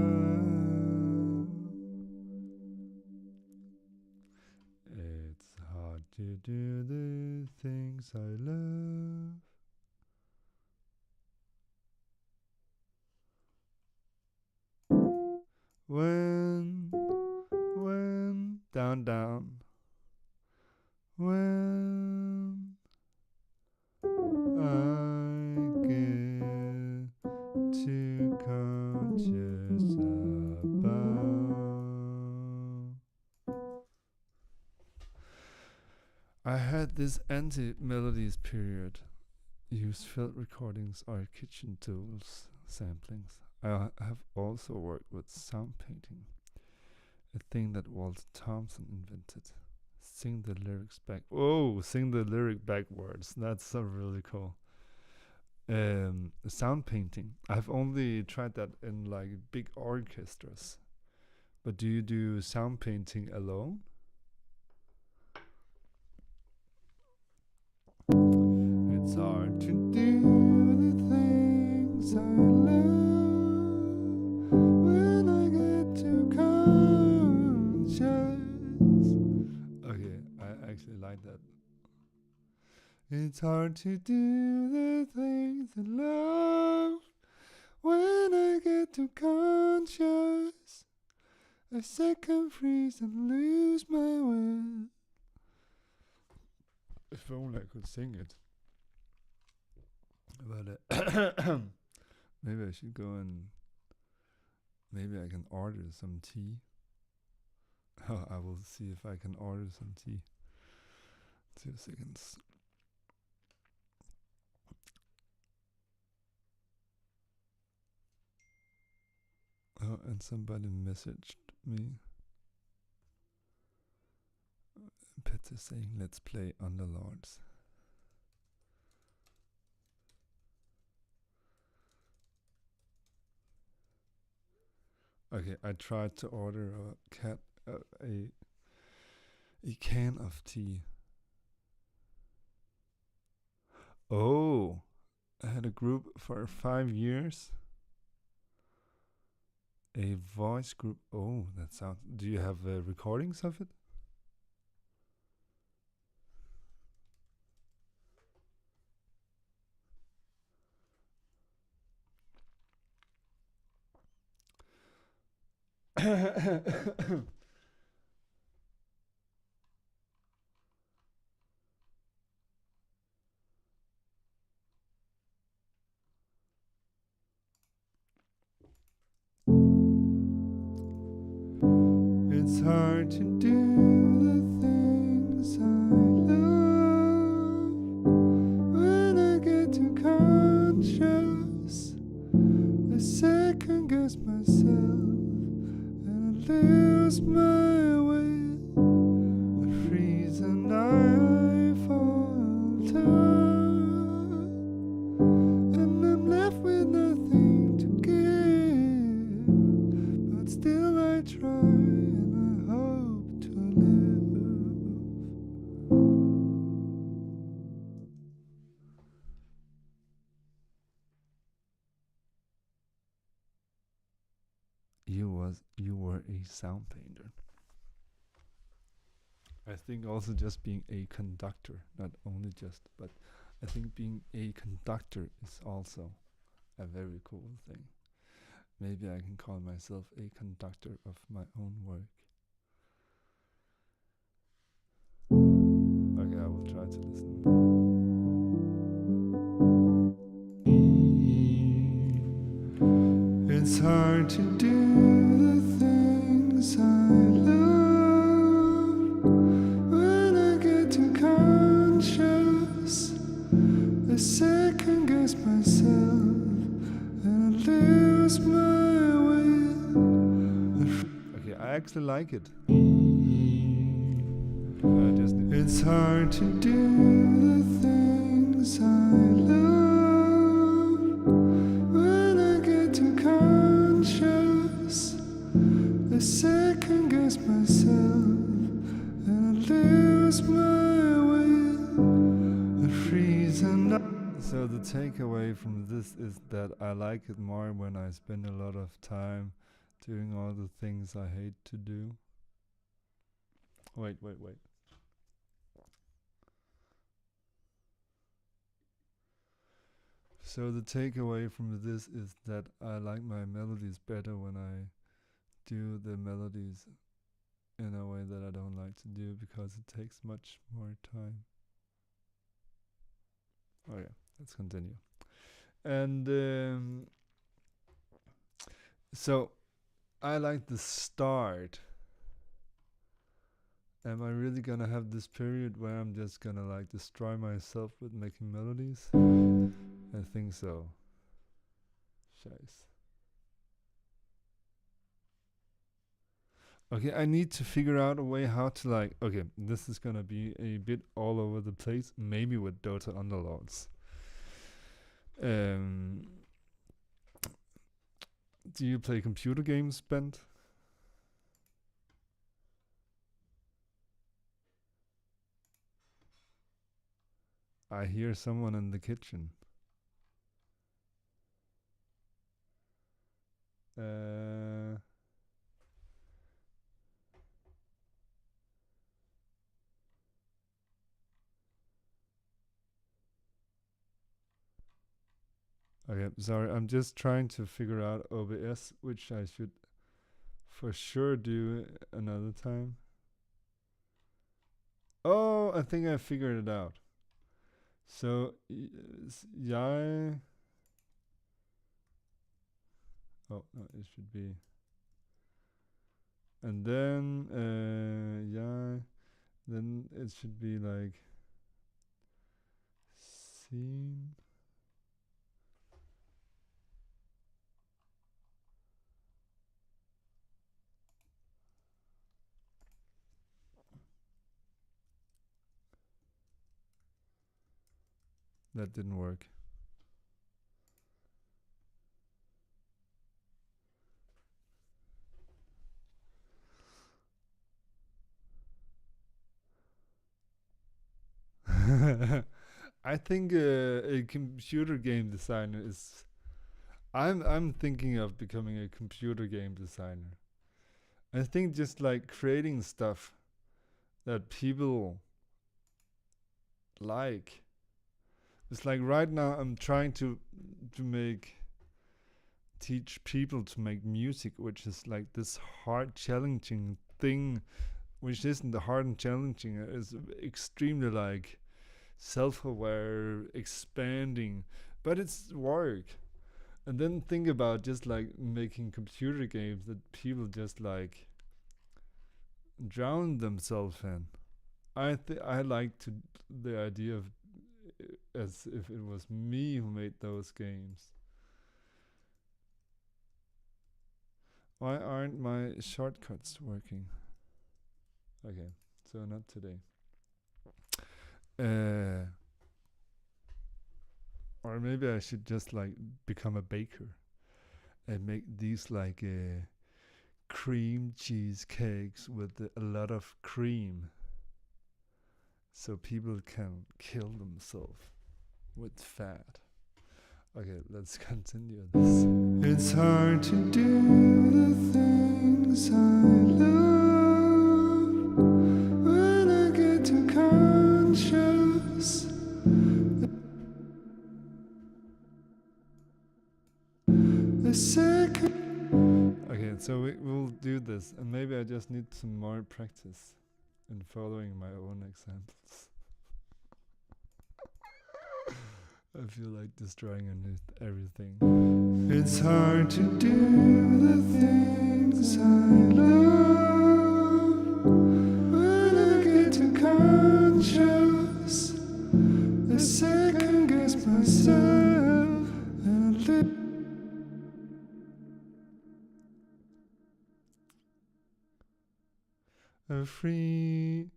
It's hard to do the things I love. When, down, down. When I get too conscious about. I had this anti-melodies period. Used field recordings or kitchen tools, samplings. I have also worked with sound painting, a thing that Walter Thompson invented. Sing the lyrics back. Oh, sing the lyric backwards. That's so really cool. Sound painting. I've only tried that in like big orchestras. But do you do sound painting alone? It's hard to do the things I love when I get too conscious. Okay, I actually like that. It's hard to do the things I love when I get too conscious. A second freeze and lose my will. If only I could sing it. But maybe I should go and maybe I can order some tea. I will see if I can order some tea. 2 seconds. Oh, and somebody messaged me. Peter saying, let's play Underlords. Okay, I tried to order a can of tea. Oh, I had a group for 5 years. A voice group. Oh, that sounds. Do you have recordings of it? It's It's hard to do the things I love when I get too conscious. I second guess myself and I lose my way. I freeze and I falter, and I'm left with nothing to give. But still I try and I hope to live. You were a sound painter. I think also just being a conductor, not only just, but I think being a conductor is also a very cool thing. Maybe I can call myself a conductor of my own work. Okay, I will try to listen. It's hard to do the things I love when I get too conscious. I second guess myself and I lose my way. Okay, I actually like it. It's hard to do the things I love when I get too conscious. I second guess myself and I lose my way. I freeze and so the takeaway from this is that I like it more when I spend a lot of time doing all the things I hate to do. Wait. So the takeaway from this is that I like my melodies better when I do the melodies in a way that I don't like to do, because it takes much more time. Okay, let's continue. And so I like the start. Am I really gonna have this period where I'm just gonna like destroy myself with making melodies? I think so. Scheiße. Okay, I need to figure out a way how to like, okay, this is gonna be a bit all over the place, maybe with Dota Underlords. Do you play computer games, Bent? I hear someone in the kitchen. Okay, sorry, I'm just trying to figure out OBS, which I should for sure do another time. Oh, I think I figured it out. So, yeah. Oh, no, it should be. And then, yeah. Then it should be like scene. That didn't work. I think a computer game designer is. I'm thinking of becoming a computer game designer. I think just like creating stuff that people like. It's like right now I'm trying to teach people to make music, which is like this hard, challenging thing, which isn't hard and challenging. It's extremely like self-aware, expanding, but it's work. And then think about just like making computer games that people just like drown themselves in. I like to the idea of as if it was me who made those games. Why aren't my shortcuts working? Okay, so not today. Or maybe I should just like become a baker and make these like cream cheese cakes with a lot of cream, so people can kill themselves with fat. Okay, let's continue this. It's hard to do the things I love when I get too conscious. A second. Okay, so we'll do this, and maybe I just need some more practice in following my own examples. I feel like destroying everything. It's hard to do the things I love when I get too conscious. I second guess myself and live. A free,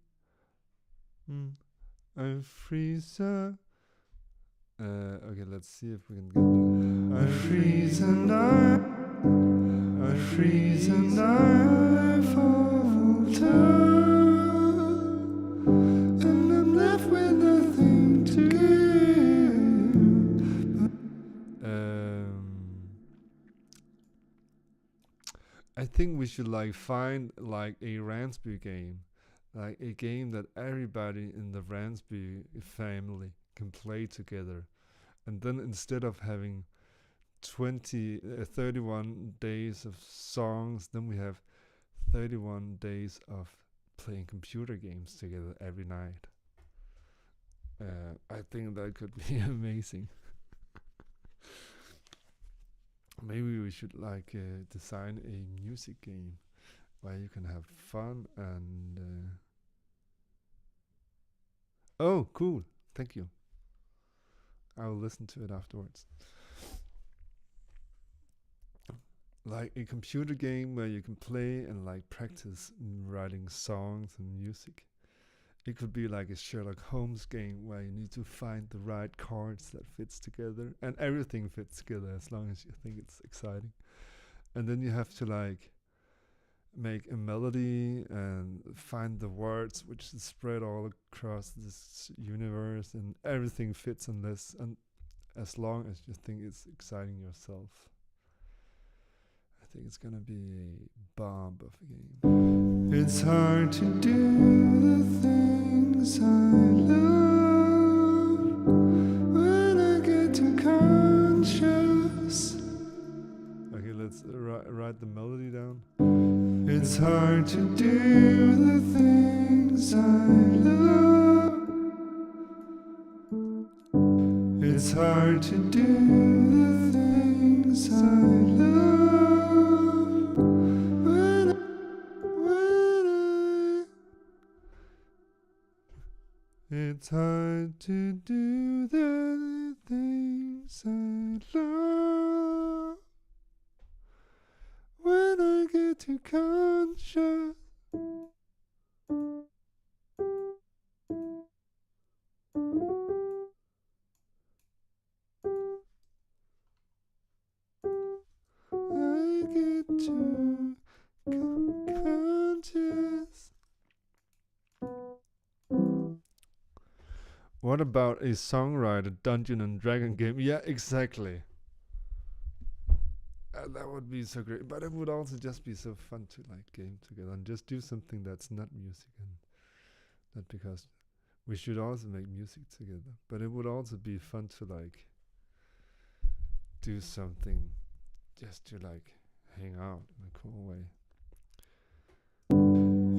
a freezer. Okay, let's see if we can get that. I freeze and I freeze and I fall down, and I'm left with nothing to give. I think we should like find like a Raspberry game, like a game that everybody in the Raspberry family can play together. And then instead of having 31 days of songs, then we have 31 days of playing computer games together every night. I think that could be amazing. Maybe we should like design a music game where you can have fun and oh, cool. Thank you. I will listen to it afterwards. Like a computer game where you can play and like practice writing songs and music. It could be like a Sherlock Holmes game where you need to find the right chords that fits together, and everything fits together as long as you think it's exciting. And then you have to like make a melody and find the words which is spread all across this universe, and everything fits in this, and as long as you think it's exciting yourself. I think it's gonna be a bomb of a game. It's hard to do the things I love when I get too conscious. Okay, let's write the melody down. It's hard to do the things I love. It's hard to do the things I love. It's hard to do the things I love when I get too conscious. I get too conscious. What about a songwriter Dungeon and Dragon game? Yeah, exactly. That would be so great. But it would also just be so fun to like game together and just do something that's not music, and not because we should also make music together. But it would also be fun to like do something just to like hang out in a cool way.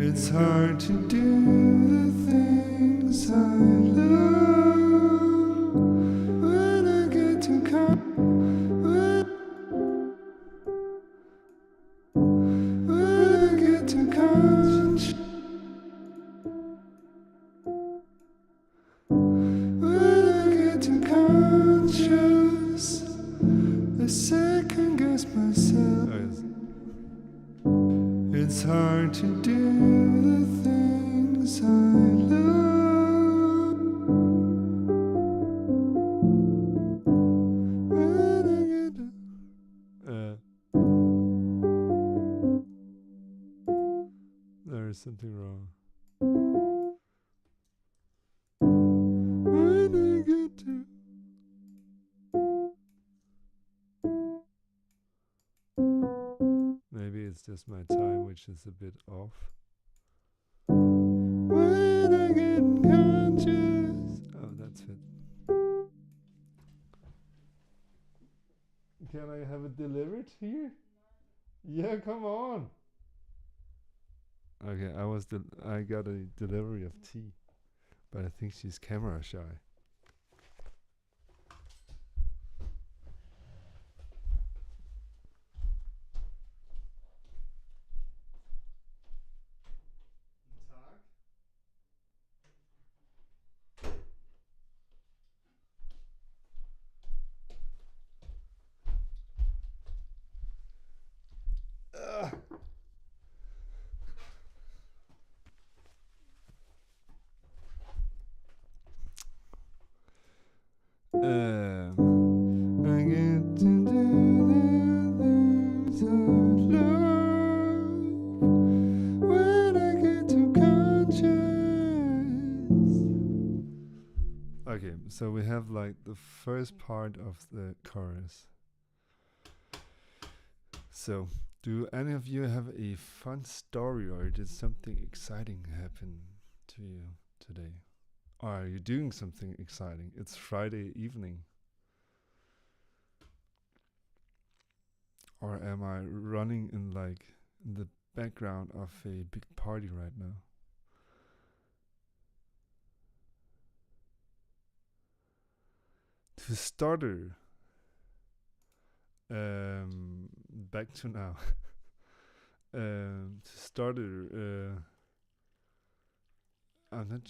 It's hard to do the things I love when I get too when I get too conscious. it's just my time which is a bit off. When I get conscious. Oh, that's it. Can I have it delivered here? Yeah, come on. Okay, I got a delivery of tea, but I think she's camera shy. I get to do the things I love when I get too conscious. Okay, so we have like the first part of the chorus. So, do any of you have a fun story, or did something exciting happen to you today? Or are you doing something exciting? It's Friday evening. Or am I running in the background of a big party right now? To starter, back to now. To starter, I'm not.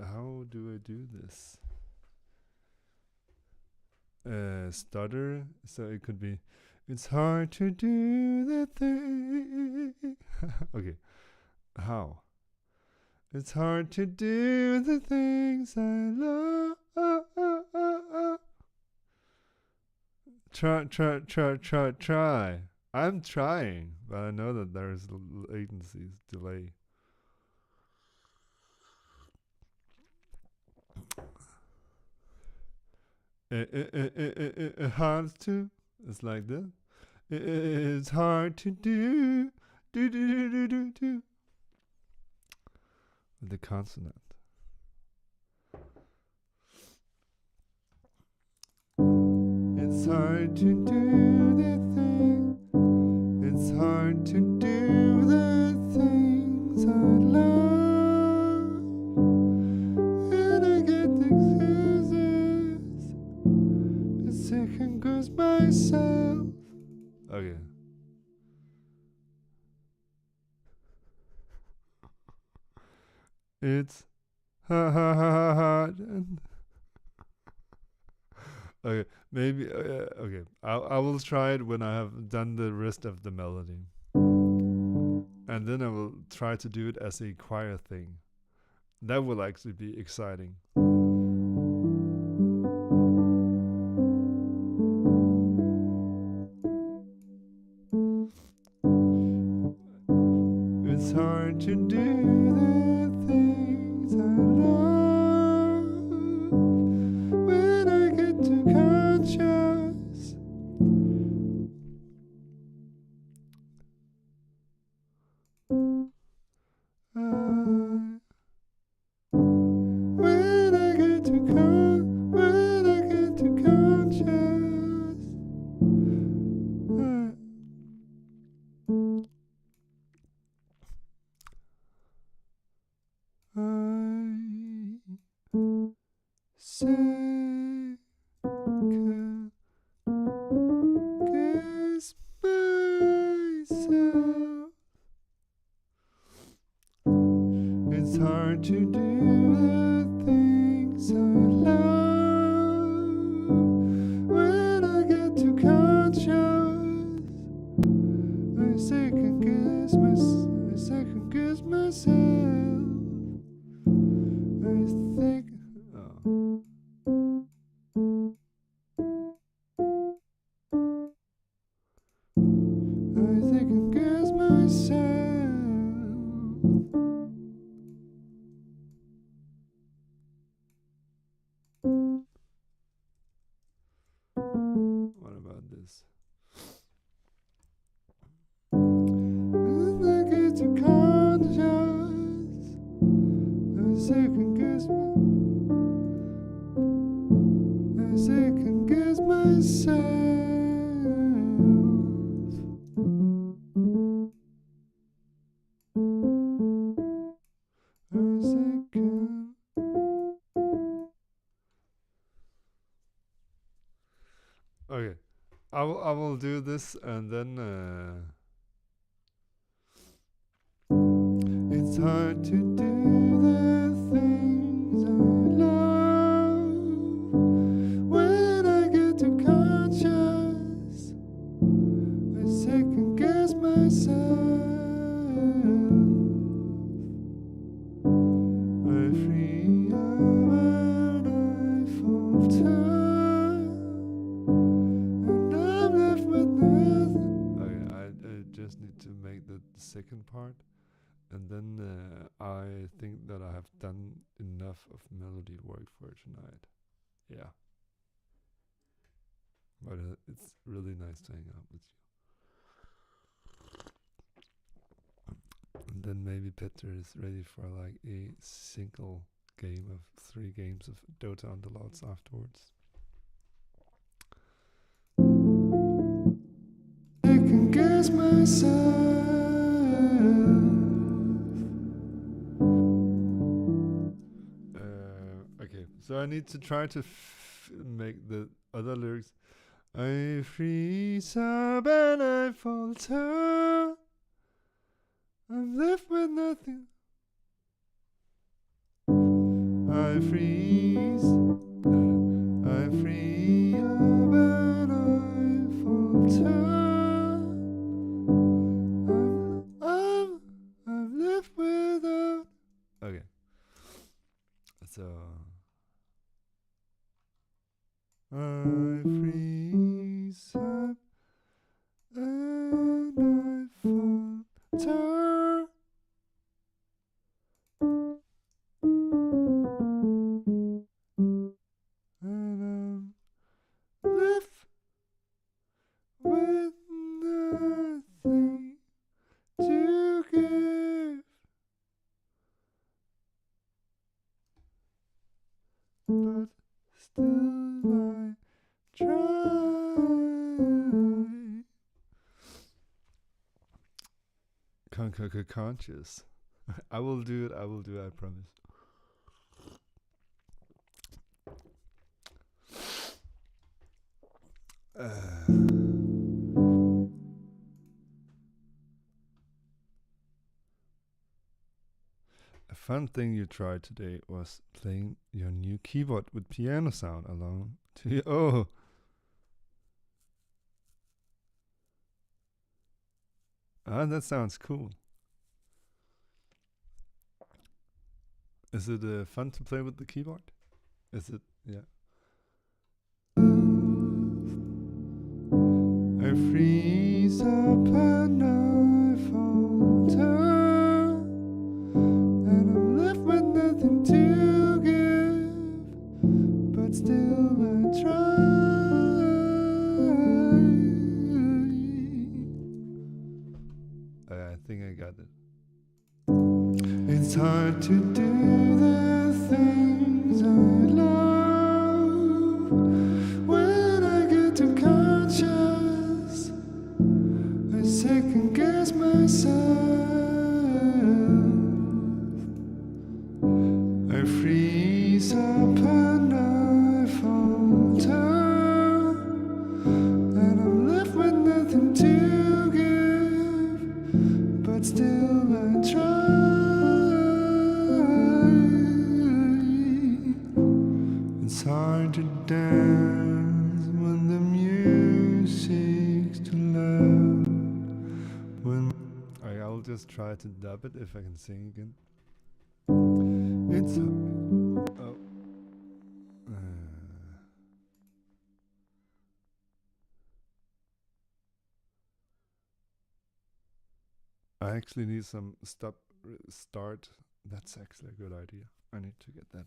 How do I do this? Stutter. So it could be. It's hard to do the thing. Okay. How? It's hard to do the things I love. Try. I'm trying, but I know that there is latency, delay. Hard to. It's like this. It's hard to do. Do. With the consonant. It's hard to do the thing. It's hard to do the things I love. And I get excuses. I second guess myself. Okay. It's hard. Okay, maybe. Okay, I will try it when I have done the rest of the melody, and then I will try to do it as a choir thing. That will actually be exciting. It's hard to do the things I love when I get too conscious. When I get too conscious. Second guess myself. It's hard to do the things I love when I get too conscious. I second guess myself. I think. Oh. I second guess myself. What about this? second guess I second guess myself. A second. Okay, I will do this and then it's hard to do the things I love when I get too conscious. I second guess myself. I free up and I falter, and I'm left with nothing. Okay, I just need to make the second part. And then I think that I have done enough of melody work for tonight. Yeah. But it's really nice to hang out with you. And then maybe Petter is ready for like a single game of 3 games of Dota on the Lots afterwards. I can guess myself. Okay, so I need to try to make the other lyrics. I freeze up and I falter. I'm left with nothing. I freeze. I free up and I falter. I'm left without. Okay. So I freeze up and I falter. And I'm left with nothing to give. But still I try. Conscious. I will do it, I promise. A fun thing you tried today was playing your new keyboard with piano sound along to your. Oh! Ah, that sounds cool. Is it fun to play with the keyboard? Is it? Yeah. I freeze up and I falter, and I'm left with nothing to give, but still I try. I think I got it. It's hard to do the things I love when I get too conscious. I second guess myself. I freeze up and I falter, and I'm left with nothing to give, but still I try. It's hard to dance when the music's too loud. I'll just try to dub it if I can sing again. It's oh. I actually need some start. That's actually a good idea. I need to get that.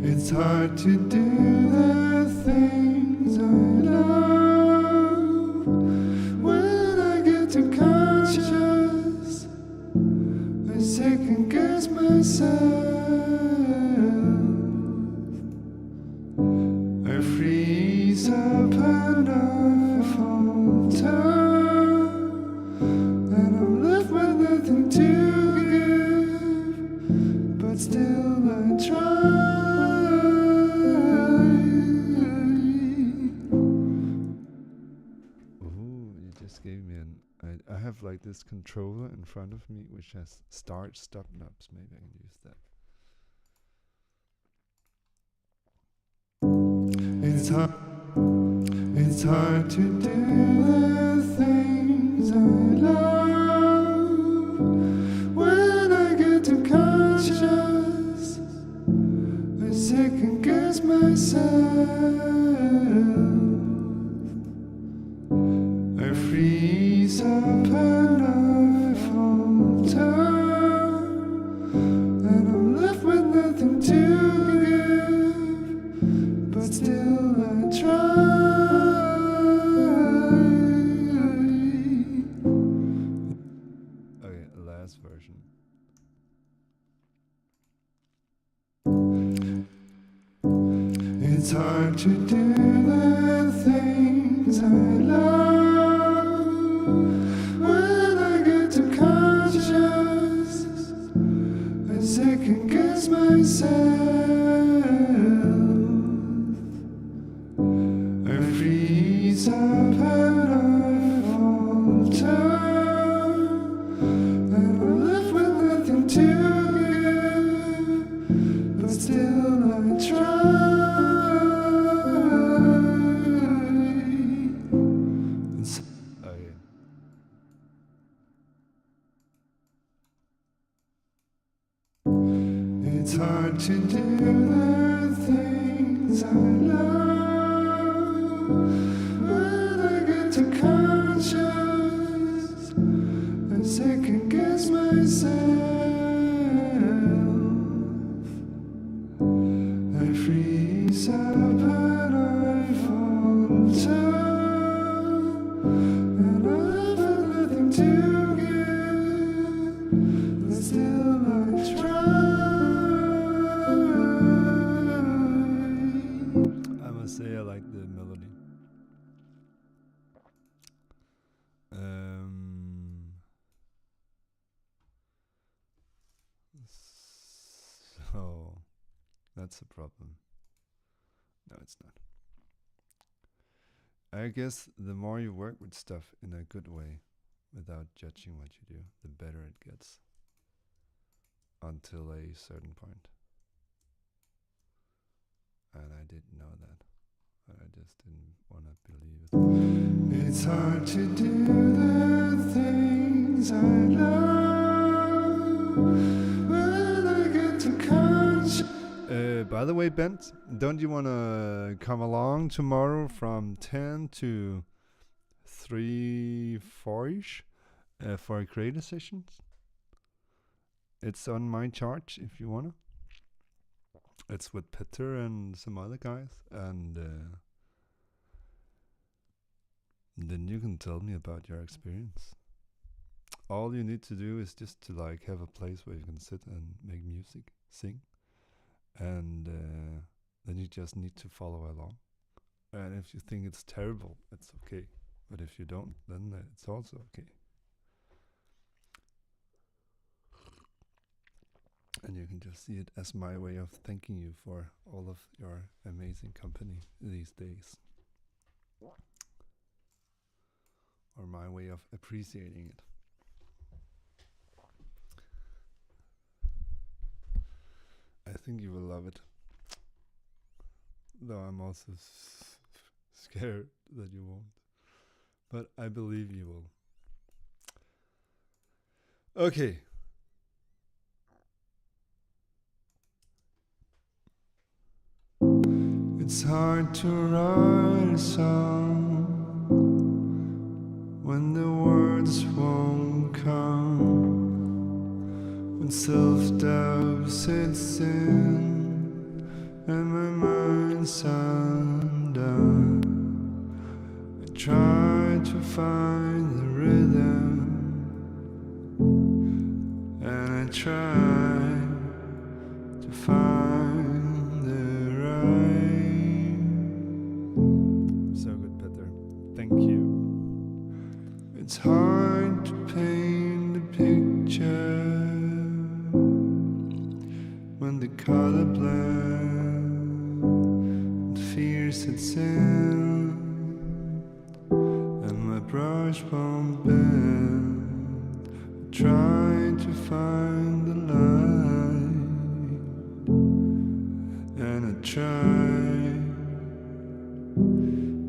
It's hard to do the things I love when I get too conscious. I freeze up and I falter, and I'm left with nothing to give, but still I try. Ooh, you just gave me an... I have like this controller in front of me which has start stop knobs. Maybe I can use that. It's hard to do the things I love when I get too conscious. I second guess myself. I freeze up and I falter, and I'm left with nothing to give, but still I try. Okay, last version. It's hard to do the things I love when I get too conscious. I second guess myself. I freeze up and I falter, and I'm left with nothing to give, but still I try. It's hard to do the things I love when I get too conscious. I second guess myself. I freeze up and I falter, and I have nothing to give, but still I try. I must say I like the melody. So that's a problem. No, it's not. I guess the more you work with stuff in a good way, without judging what you do, the better it gets. Until a certain point. And I didn't know that. I just didn't want to believe it. It's hard to do the things I love when I get too conscious. By the way, Bent, don't you want to come along tomorrow from 10 to 3, 4-ish for a creator sessions? It's on my chart if you wanna. It's with Peter and some other guys, and then you can tell me about your experience. All you need to do is just to like have a place where you can sit and make music, sing, and then you just need to follow along. And if you think it's terrible, it's okay. But if you don't, then it's also okay. And you can just see it as my way of thanking you for all of your amazing company these days. Or my way of appreciating it. I think you will love it. Though I'm also scared that you won't. But I believe you will. Okay. It's hard to write a song when the words won't come, when self-doubt sets in and my mind's undone. I try to find the rhythm, and I try the color blend, fear sets in, and my brush won't bend. Trying to find the light, and I try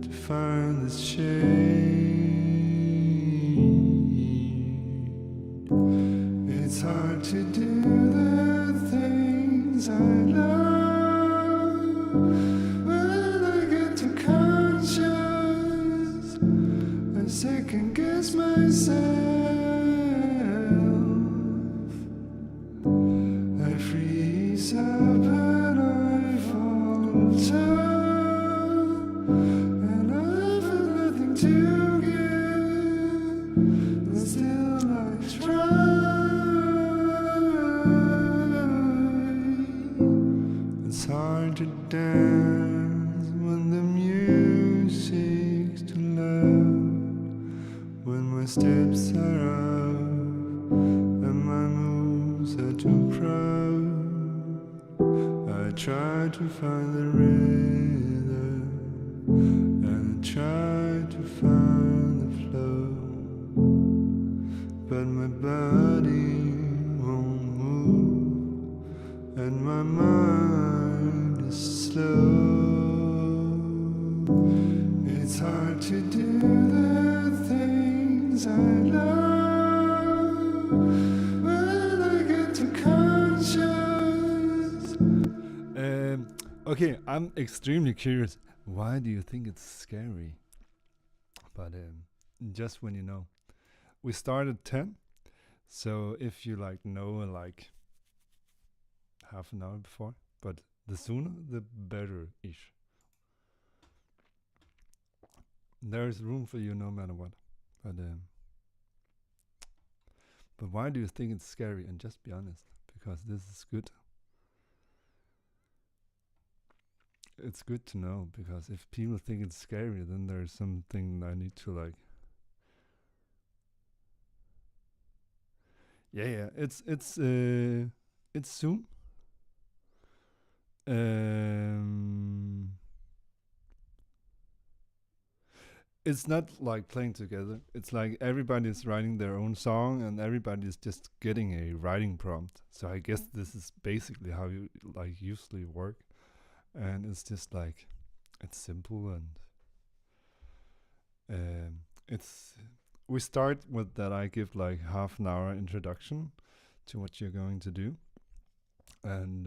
to find this shade. It's hard to do the things I love when I get too conscious. I second guess myself. I freeze up and I falter, and I've got nothing to give, and still I try. It's hard to dance when the music's too loud, when my steps are out and my moves are too proud. I try to find the rhythm, and I try to find the flow, but my body won't move, and my mind is slow. It's hard to do the things I love when I get too conscious. Okay, I'm extremely curious. Why do you think it's scary? But just when you know. We start at 10, so if you know half an hour before, but the sooner the better-ish. There's room for you no matter what. But why do you think it's scary? And just be honest, because this is good. It's good to know, because if people think it's scary, then there's something I need to Yeah, it's soon. It's not like playing together. It's like everybody's writing their own song, and everybody's just getting a writing prompt. So I guess this is basically how you usually work, and it's just it's simple, and we start with that. I give half an hour introduction to what you're going to do, and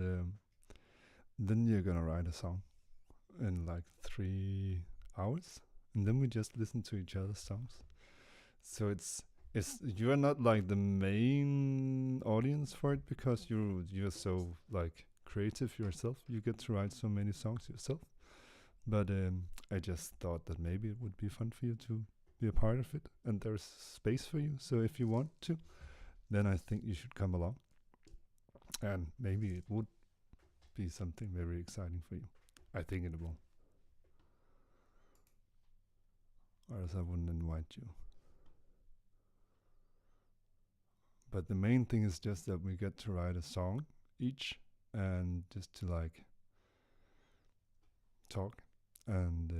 then you're gonna write a song in 3 hours, and then we just listen to each other's songs. So it's you're not the main audience for it, because you're so creative yourself. You get to write so many songs yourself. But I just thought that maybe it would be fun for you to be a part of it, and there's space for you. So if you want to, then I think you should come along, and maybe it would be something very exciting for you. I think it will, or else I wouldn't invite you. But the main thing is just that we get to write a song each, and just to talk, and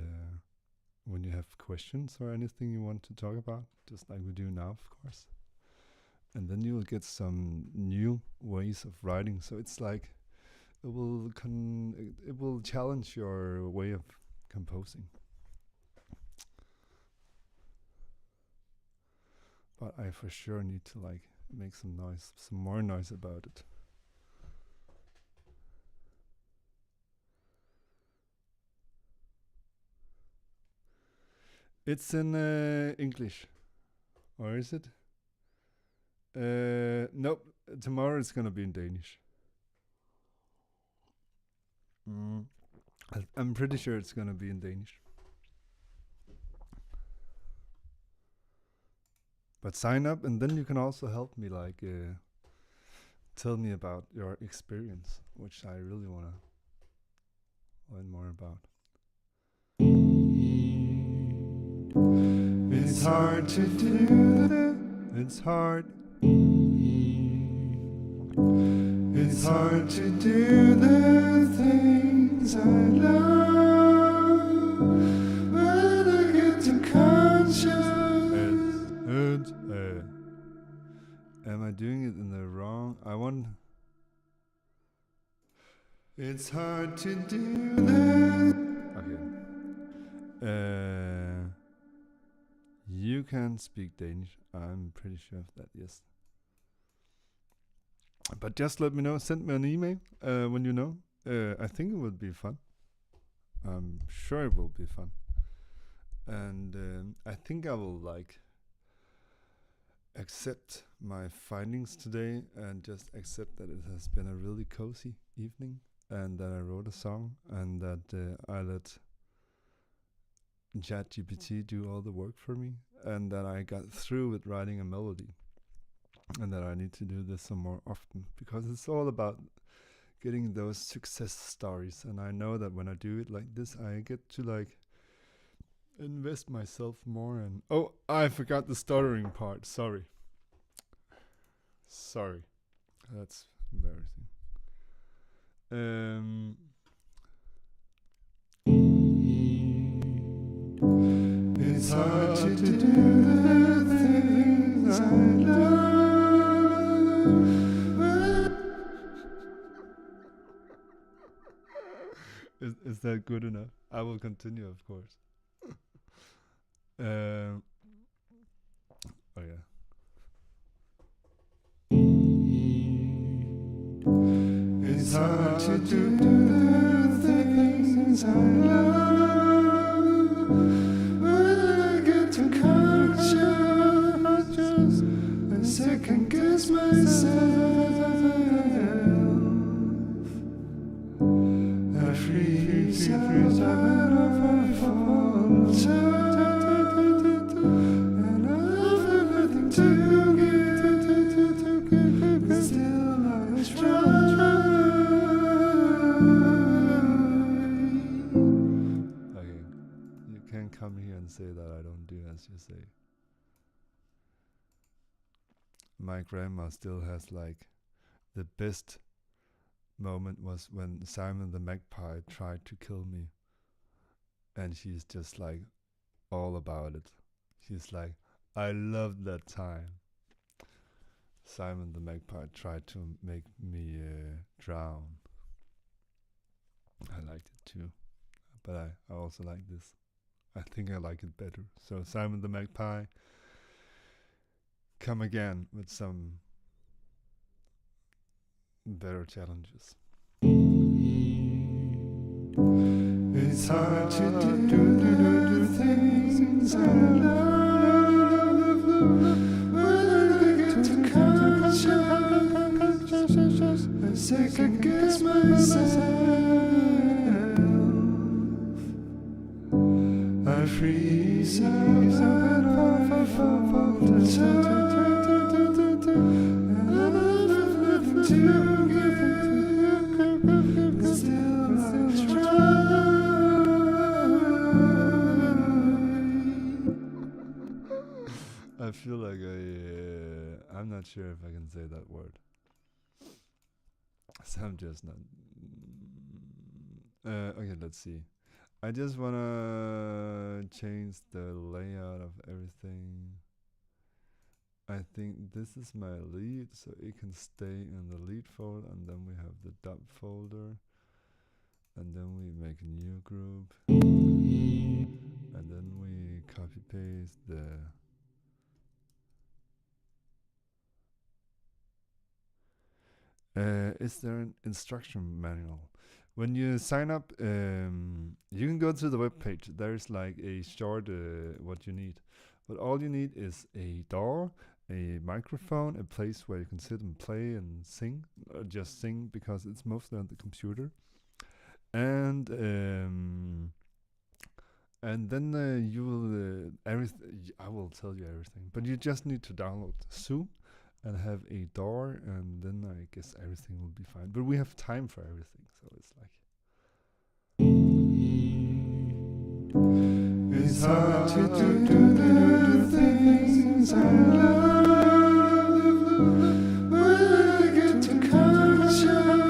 when you have questions or anything you want to talk about, just like we do now, of course. And then you will get some new ways of writing. So it's it will challenge your way of composing. But I for sure need to make some more noise about it. It's in English, or is it? Nope. Tomorrow it's gonna be in Danish. I'm pretty sure it's gonna be in Danish. But sign up, and then you can also help me, tell me about your experience, which I really wanna learn more about. It's hard to do that. It's hard. It's It's hard to do the things I love when I get too conscious. Am I doing it in the wrong? It's hard to do that. Okay. You can speak Danish. I'm pretty sure of that, yes. But just let me know. Send me an email when you know. I think it would be fun. I'm sure it will be fun. And I think I will accept my findings today and just accept that it has been a really cozy evening and that I wrote a song and that I let ChatGPT do all the work for me and that I got through with writing a melody and that I need to do this some more often because it's all about getting those success stories, and I know that when I do it like this I get to invest myself more. And oh, I forgot the stuttering part. Sorry, that's embarrassing. It's hard to do the things I love. Is that good enough? I will continue, of course. Oh yeah. It's hard to do the things I love when I get too conscious. I second guess myself. I freeze out of my fault. And I've everything to give, but still I try. Okay, you can't come here and say that I don't do as you say. My grandma still has the best moment was when Simon the Magpie tried to kill me, and she's just all about it. She's like, I loved that time. Simon the Magpie tried to make me drown. I liked it too, but I also like this. I think I like it better. So Simon the Magpie, come again with some better challenges. It's hard to do the things I love when I get too conscious. I second guess myself. I freeze out of my fault. And I've nothing to give, but still I try. I feel like I'm not sure if I can say that word. So I'm just not. Okay, let's see. I just wanna change the layout of everything. I think this is my lead, so it can stay in the lead folder, and then we have the dub folder, and then we make a new group, and then we copy paste the is there an instruction manual? When you sign up, you can go to the web page. There's a short what you need, but all you need is a DAW, a microphone, a place where you can sit and play and sing, or just sing because it's mostly on the computer, and then you will I will tell you everything, but you just need to download Zoom and have a DAW, and then I guess everything will be fine. But we have time for everything, so it's it's hard to do the things I love when I get too conscious.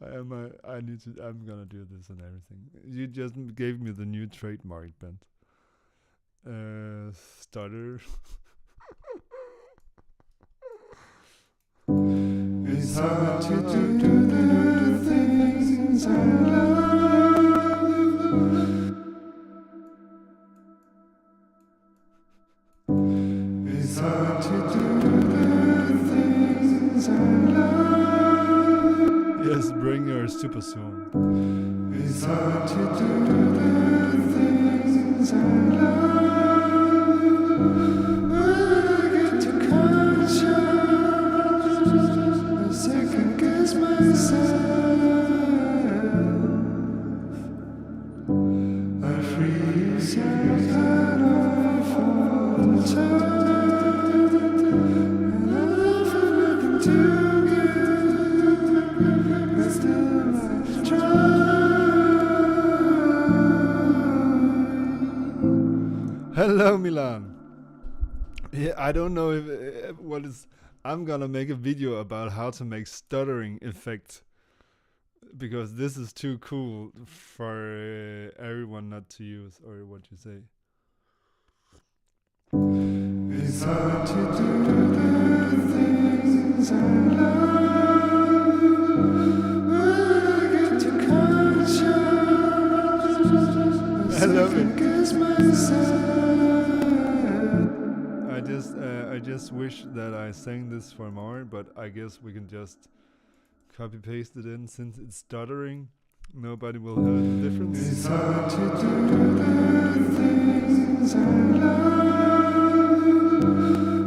I need to. I'm gonna do this and everything. You just gave me the new trademark, Ben. Stutter. It's hard to do the things I love. It's hard to do the things I love. Yes, bring your super soon. It's hard to do the things I love. When I get to conscious, I second guess myself. I freeze out of all the time, and I feel nothing too good, but still I try. Hello, Milan. Yeah, I don't know if what is. I'm gonna make a video about how to make stuttering effect, because this is too cool for everyone not to use, or what you say. It's hard to do the things I love. When I get to conscious, I second guess myself. I just wish that I sang this for more, but I guess we can just copy paste it in. Since it's stuttering, nobody will hear the difference. It's hard to do the things I love.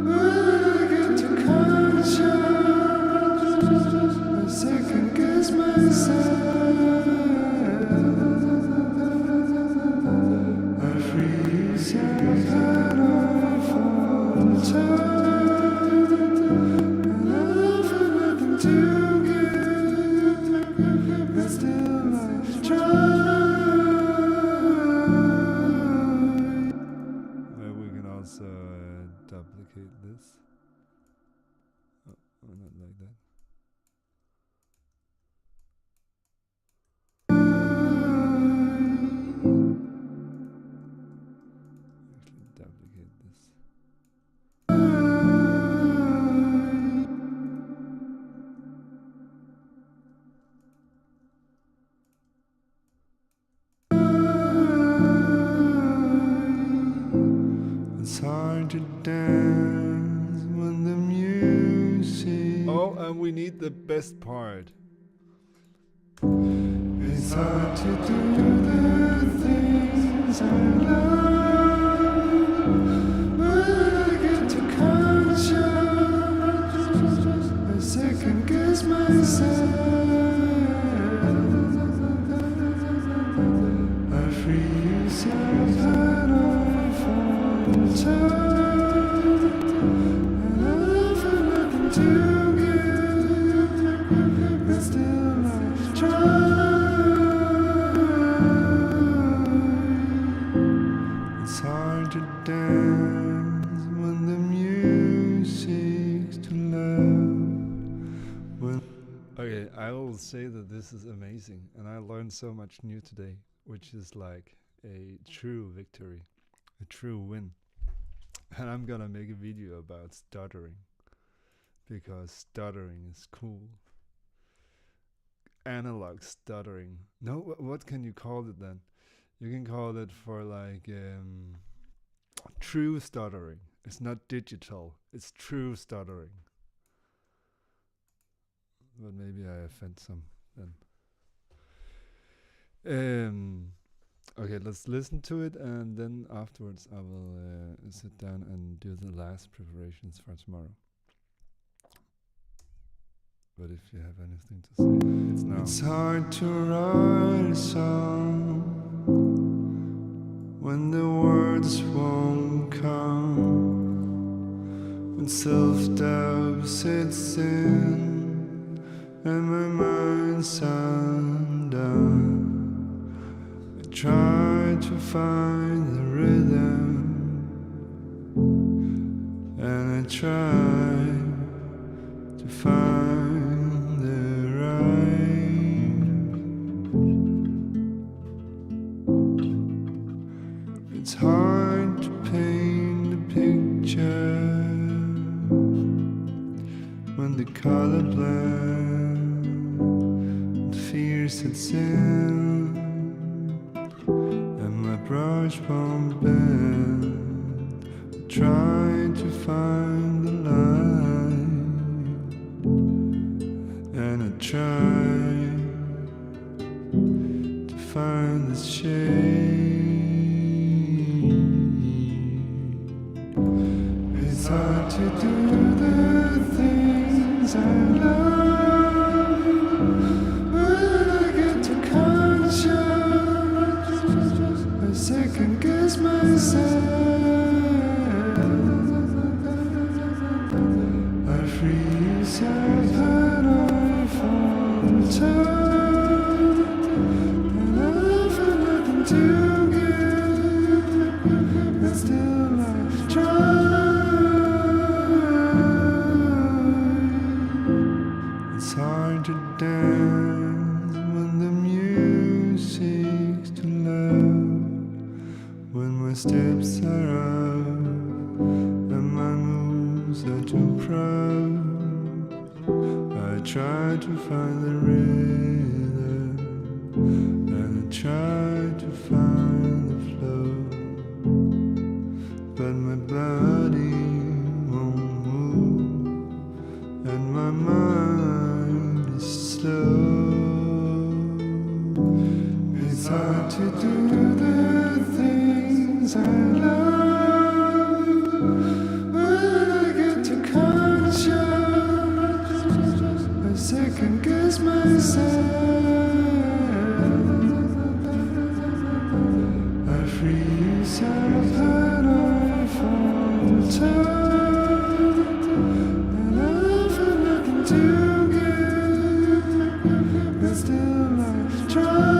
When I get to conscious, I second guess myself. I freeze out of all the time. Duplicate this. Oh, not like that. Actually, duplicate this. It's hard to dance when the music. Oh, and we need the best part. It's hard to do the things I love. When I get to conscious, I second guess myself. I freeze out of all the time, and I feel nothing too good, but still I try. It's hard to dance when the music's too loud. Okay, I will say that this is amazing, and I learned so much new today, which is like a true victory, a true win. And I'm gonna make a video about stuttering, because stuttering is cool. Analog stuttering. No, what can you call it then? You can call it for like true stuttering. It's not digital, it's true stuttering. But maybe I offend some then. Okay, let's listen to it, and then afterwards I will sit down and do the last preparations for tomorrow. But if you have anything to say, it's now. It's hard to write a song when the words won't come, when self-doubt sits in and my mind's undone. I try to find the rhythm, and I try to find the right It's hard to paint a picture when the color blends and fear sets in, and my brush won't bend. Trying to find the line, and I try to find the shade. It's hard to do the things I love when I get too conscious. I second guess myself. I free yourself and I falter, and I feel nothing to give, and still I try. It's hard to dance when the music's too loud, when my steps are out and my moves are too proud. I try to find the rhythm, and I try to find the flow, but my body won't move, and my mind is slow. It's hard to do the things I love when I get too conscious. I second guess myself. I free yourself and I falter, and I feel nothing to give, and still I try.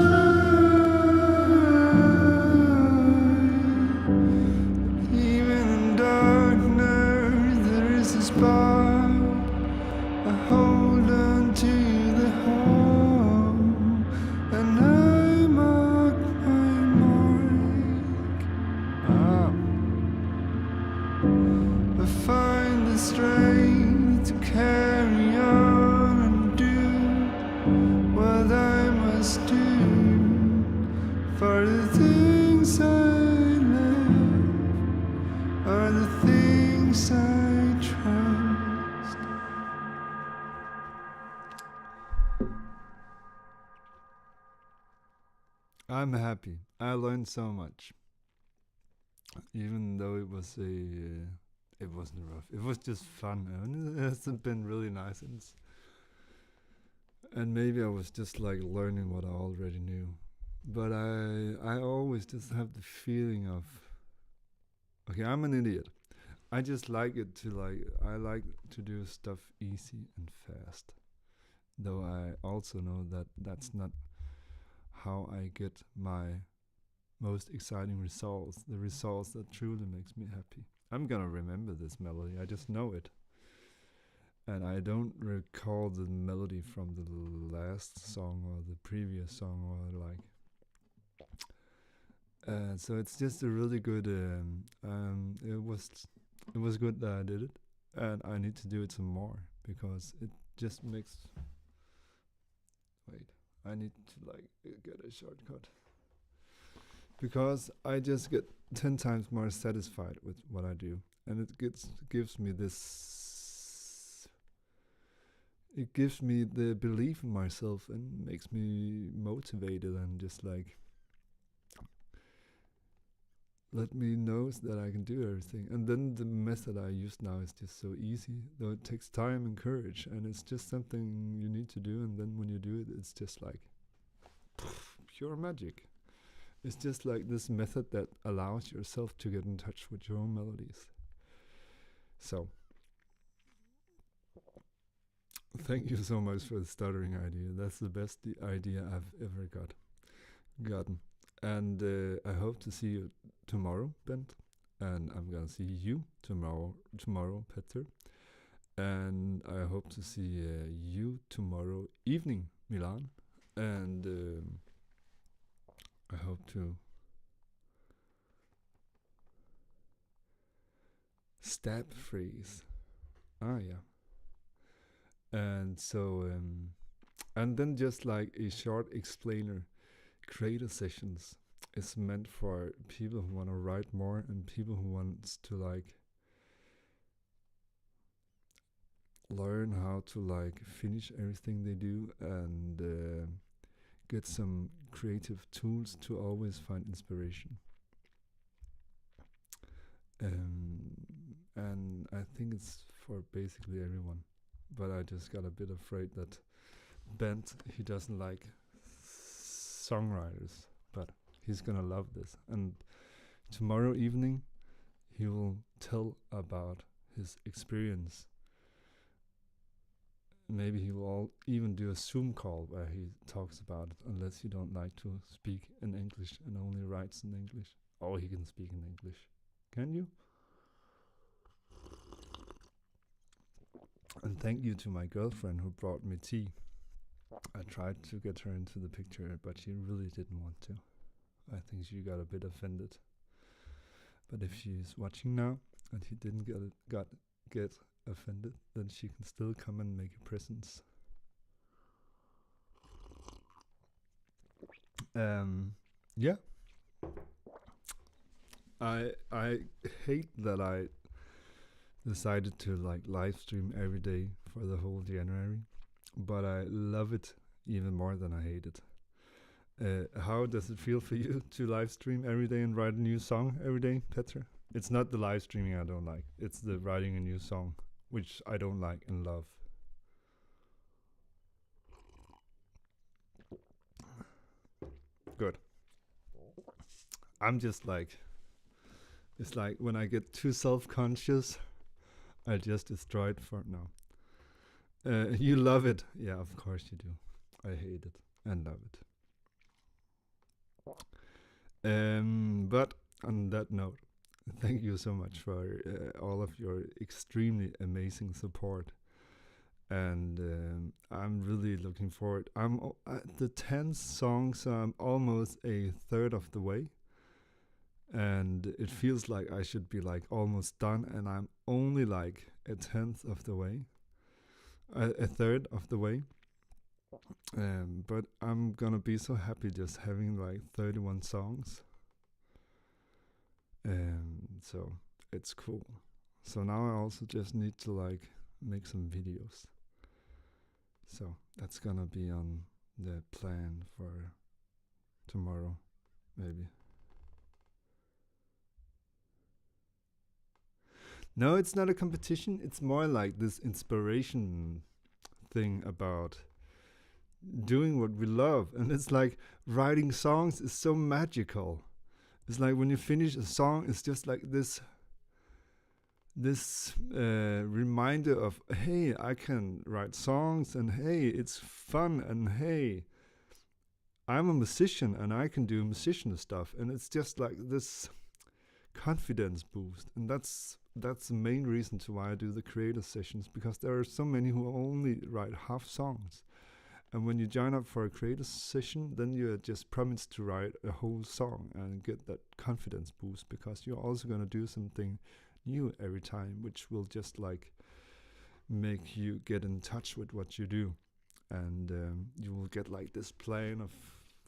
Even in darkness there is a spark. I hold on to the home, and I mark my mark. I find the strength to carry on and do what I must do for the things I love are the things I trust. I'm happy. I learned so much, even though it wasn't rough. It was just fun, and it has been really nice. And maybe I was just like learning what I already knew, but I always just have the feeling of, okay, I'm an idiot. I just like it to I like to do stuff easy and fast. Though I also know that that's not how I get my most exciting results, the results that truly makes me happy. I'm gonna remember this melody, I just know it. And I don't recall the melody from the last song or the previous song or like. So it's just a really good. It was good that I did it, and I need to do it some more because it just makes. Wait, I need to like get a shortcut because I just get 10 times more satisfied with what I do, and it gives me this. It gives me the belief in myself and makes me motivated and just like let me know that I can do everything. And then the method I use now is just so easy, though it takes time and courage, and it's just something you need to do. And then when you do it, it's just like pure magic. It's just like this method that allows yourself to get in touch with your own melodies. So thank you so much for the stuttering idea. That's the best idea I've ever gotten. And I hope to see you tomorrow, Bent. And I'm gonna see you tomorrow, Petter. And I hope to see you tomorrow evening, Milan. And I hope to Stab phrase. Ah, yeah. And so, and then just like a short explainer, creator sessions is meant for people who want to write more and people who wants to like learn how to like finish everything they do and get some creative tools to always find inspiration. And I think it's for basically everyone. But I just got a bit afraid that Bent, he doesn't like songwriters, but he's gonna love this. And tomorrow evening, he will tell about his experience. Maybe he will even do a Zoom call where he talks about it, unless you don't like to speak in English and only writes in English. Or he can speak in English. Can you? And thank you to my girlfriend who brought me tea. I tried to get her into the picture, but she really didn't want to. I think she got a bit offended. But if she's watching now and she didn't get offended, then she can still come and make a presence. Yeah. I hate that I decided to like live stream every day for the whole January, but I love it even more than I hate it. How does it feel for you to live stream every day and write a new song every day, Petra? It's not the live streaming I don't like, it's the writing a new song, which I don't like and love. Good. I'm just like, it's like when I get too self-conscious, I just destroy it for now. You love it. Yeah, of course you do. I hate it and love it. But on that note, thank you so much for all of your extremely amazing support. And I'm really looking forward. I'm at the 10th song, so I'm almost a third of the way. And it feels like I should be like almost done, and I'm only like a tenth of the way, a third of the way. But I'm gonna be so happy just having like 31 songs. So it's cool. So now I also just need to like make some videos. So that's gonna be on the plan for tomorrow, maybe. No, it's not a competition. It's more like this inspiration thing about doing what we love. And it's like writing songs is so magical. It's like when you finish a song, it's just like this reminder of, hey, I can write songs, and hey, it's fun, and hey, I'm a musician and I can do musician stuff. And it's just like this confidence boost. And that's the main reason to why I do the creator sessions, because there are so many who only write half songs. And when you join up for a creator session, then you're just promised to write a whole song and get that confidence boost, because you're also going to do something new every time, which will just like make you get in touch with what you do. And you will get like this plan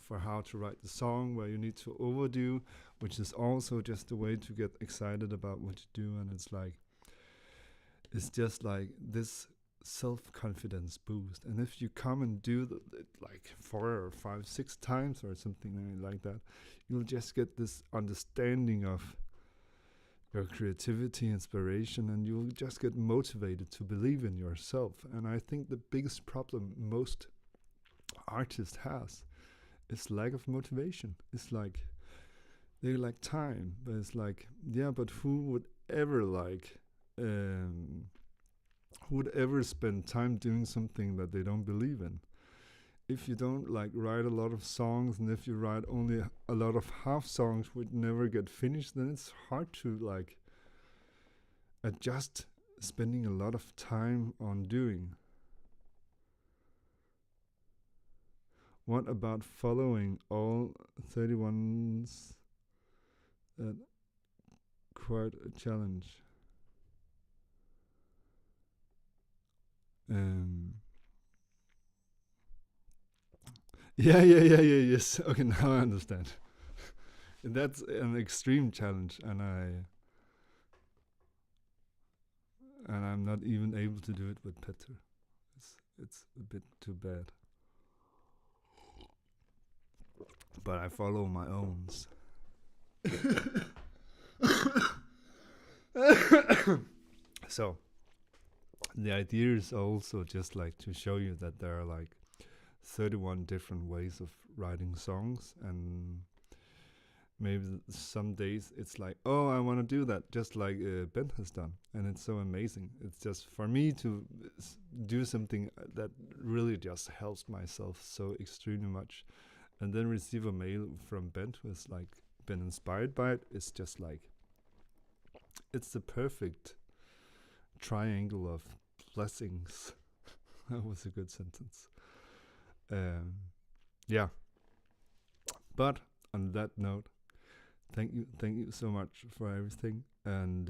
for how to write the song, where you need to overdo, which is also just a way to get excited about what you do. And it's just like this self-confidence boost. And if you come and do it like 4 or 5, 6 times or something like that, you'll just get this understanding of your creativity, inspiration, and you'll just get motivated to believe in yourself. And I think the biggest problem most artists has is lack of motivation. It's like they like time, but it's like, yeah, but who would ever like who would ever spend time doing something that they don't believe in? If you don't like write a lot of songs, and if you write only a lot of half songs which never get finished, then it's hard to like adjust spending a lot of time on doing. What about following all 31s? Quite a challenge. Um, yes. Okay, now I understand. That's an extreme challenge, and I'm not even able to do it with Petter. It's a bit too bad. But I follow my own. So the idea is also just like to show you that there are like 31 different ways of writing songs, and maybe some days it's like, oh, I want to do that, just like Ben has done, and it's so amazing. It's just for me to do something that really just helps myself so extremely much, and then receive a mail from Ben who has like been inspired by it. It's just like it's the perfect triangle of blessings. That was a good sentence. Yeah, but on that note, thank you so much for everything, and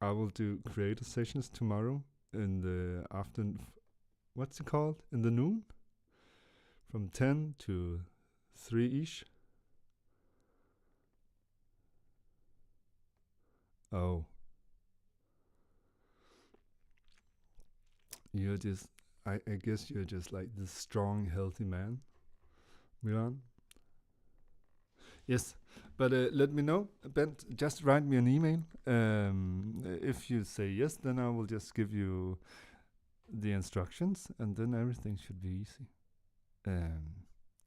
I will do creator sessions tomorrow in the afternoon. What's it called? In the noon, from 10 to 3 ish. Oh, you're just. I guess you're just like this strong, healthy man, Milan. Yes, but let me know, Bent. Just write me an email. If you say yes, then I will just give you the instructions, and then everything should be easy.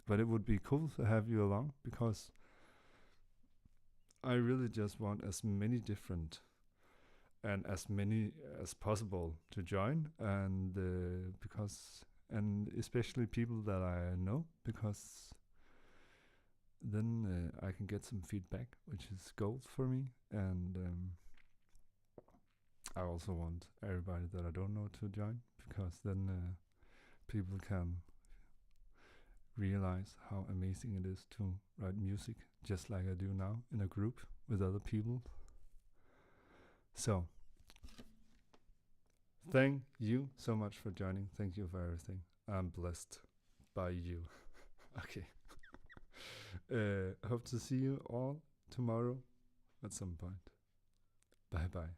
But it would be cool to have you along, because I really just want as many different and as many as possible to join, and because and especially people that I know, because then I can get some feedback, which is gold for me. And I also want everybody that I don't know to join, because then people can realize how amazing it is to write music just like I do now in a group with other people. So, thank you so much for joining. Thank you for everything. I'm blessed by you. Okay. Hope to see you all tomorrow at some point. Bye bye.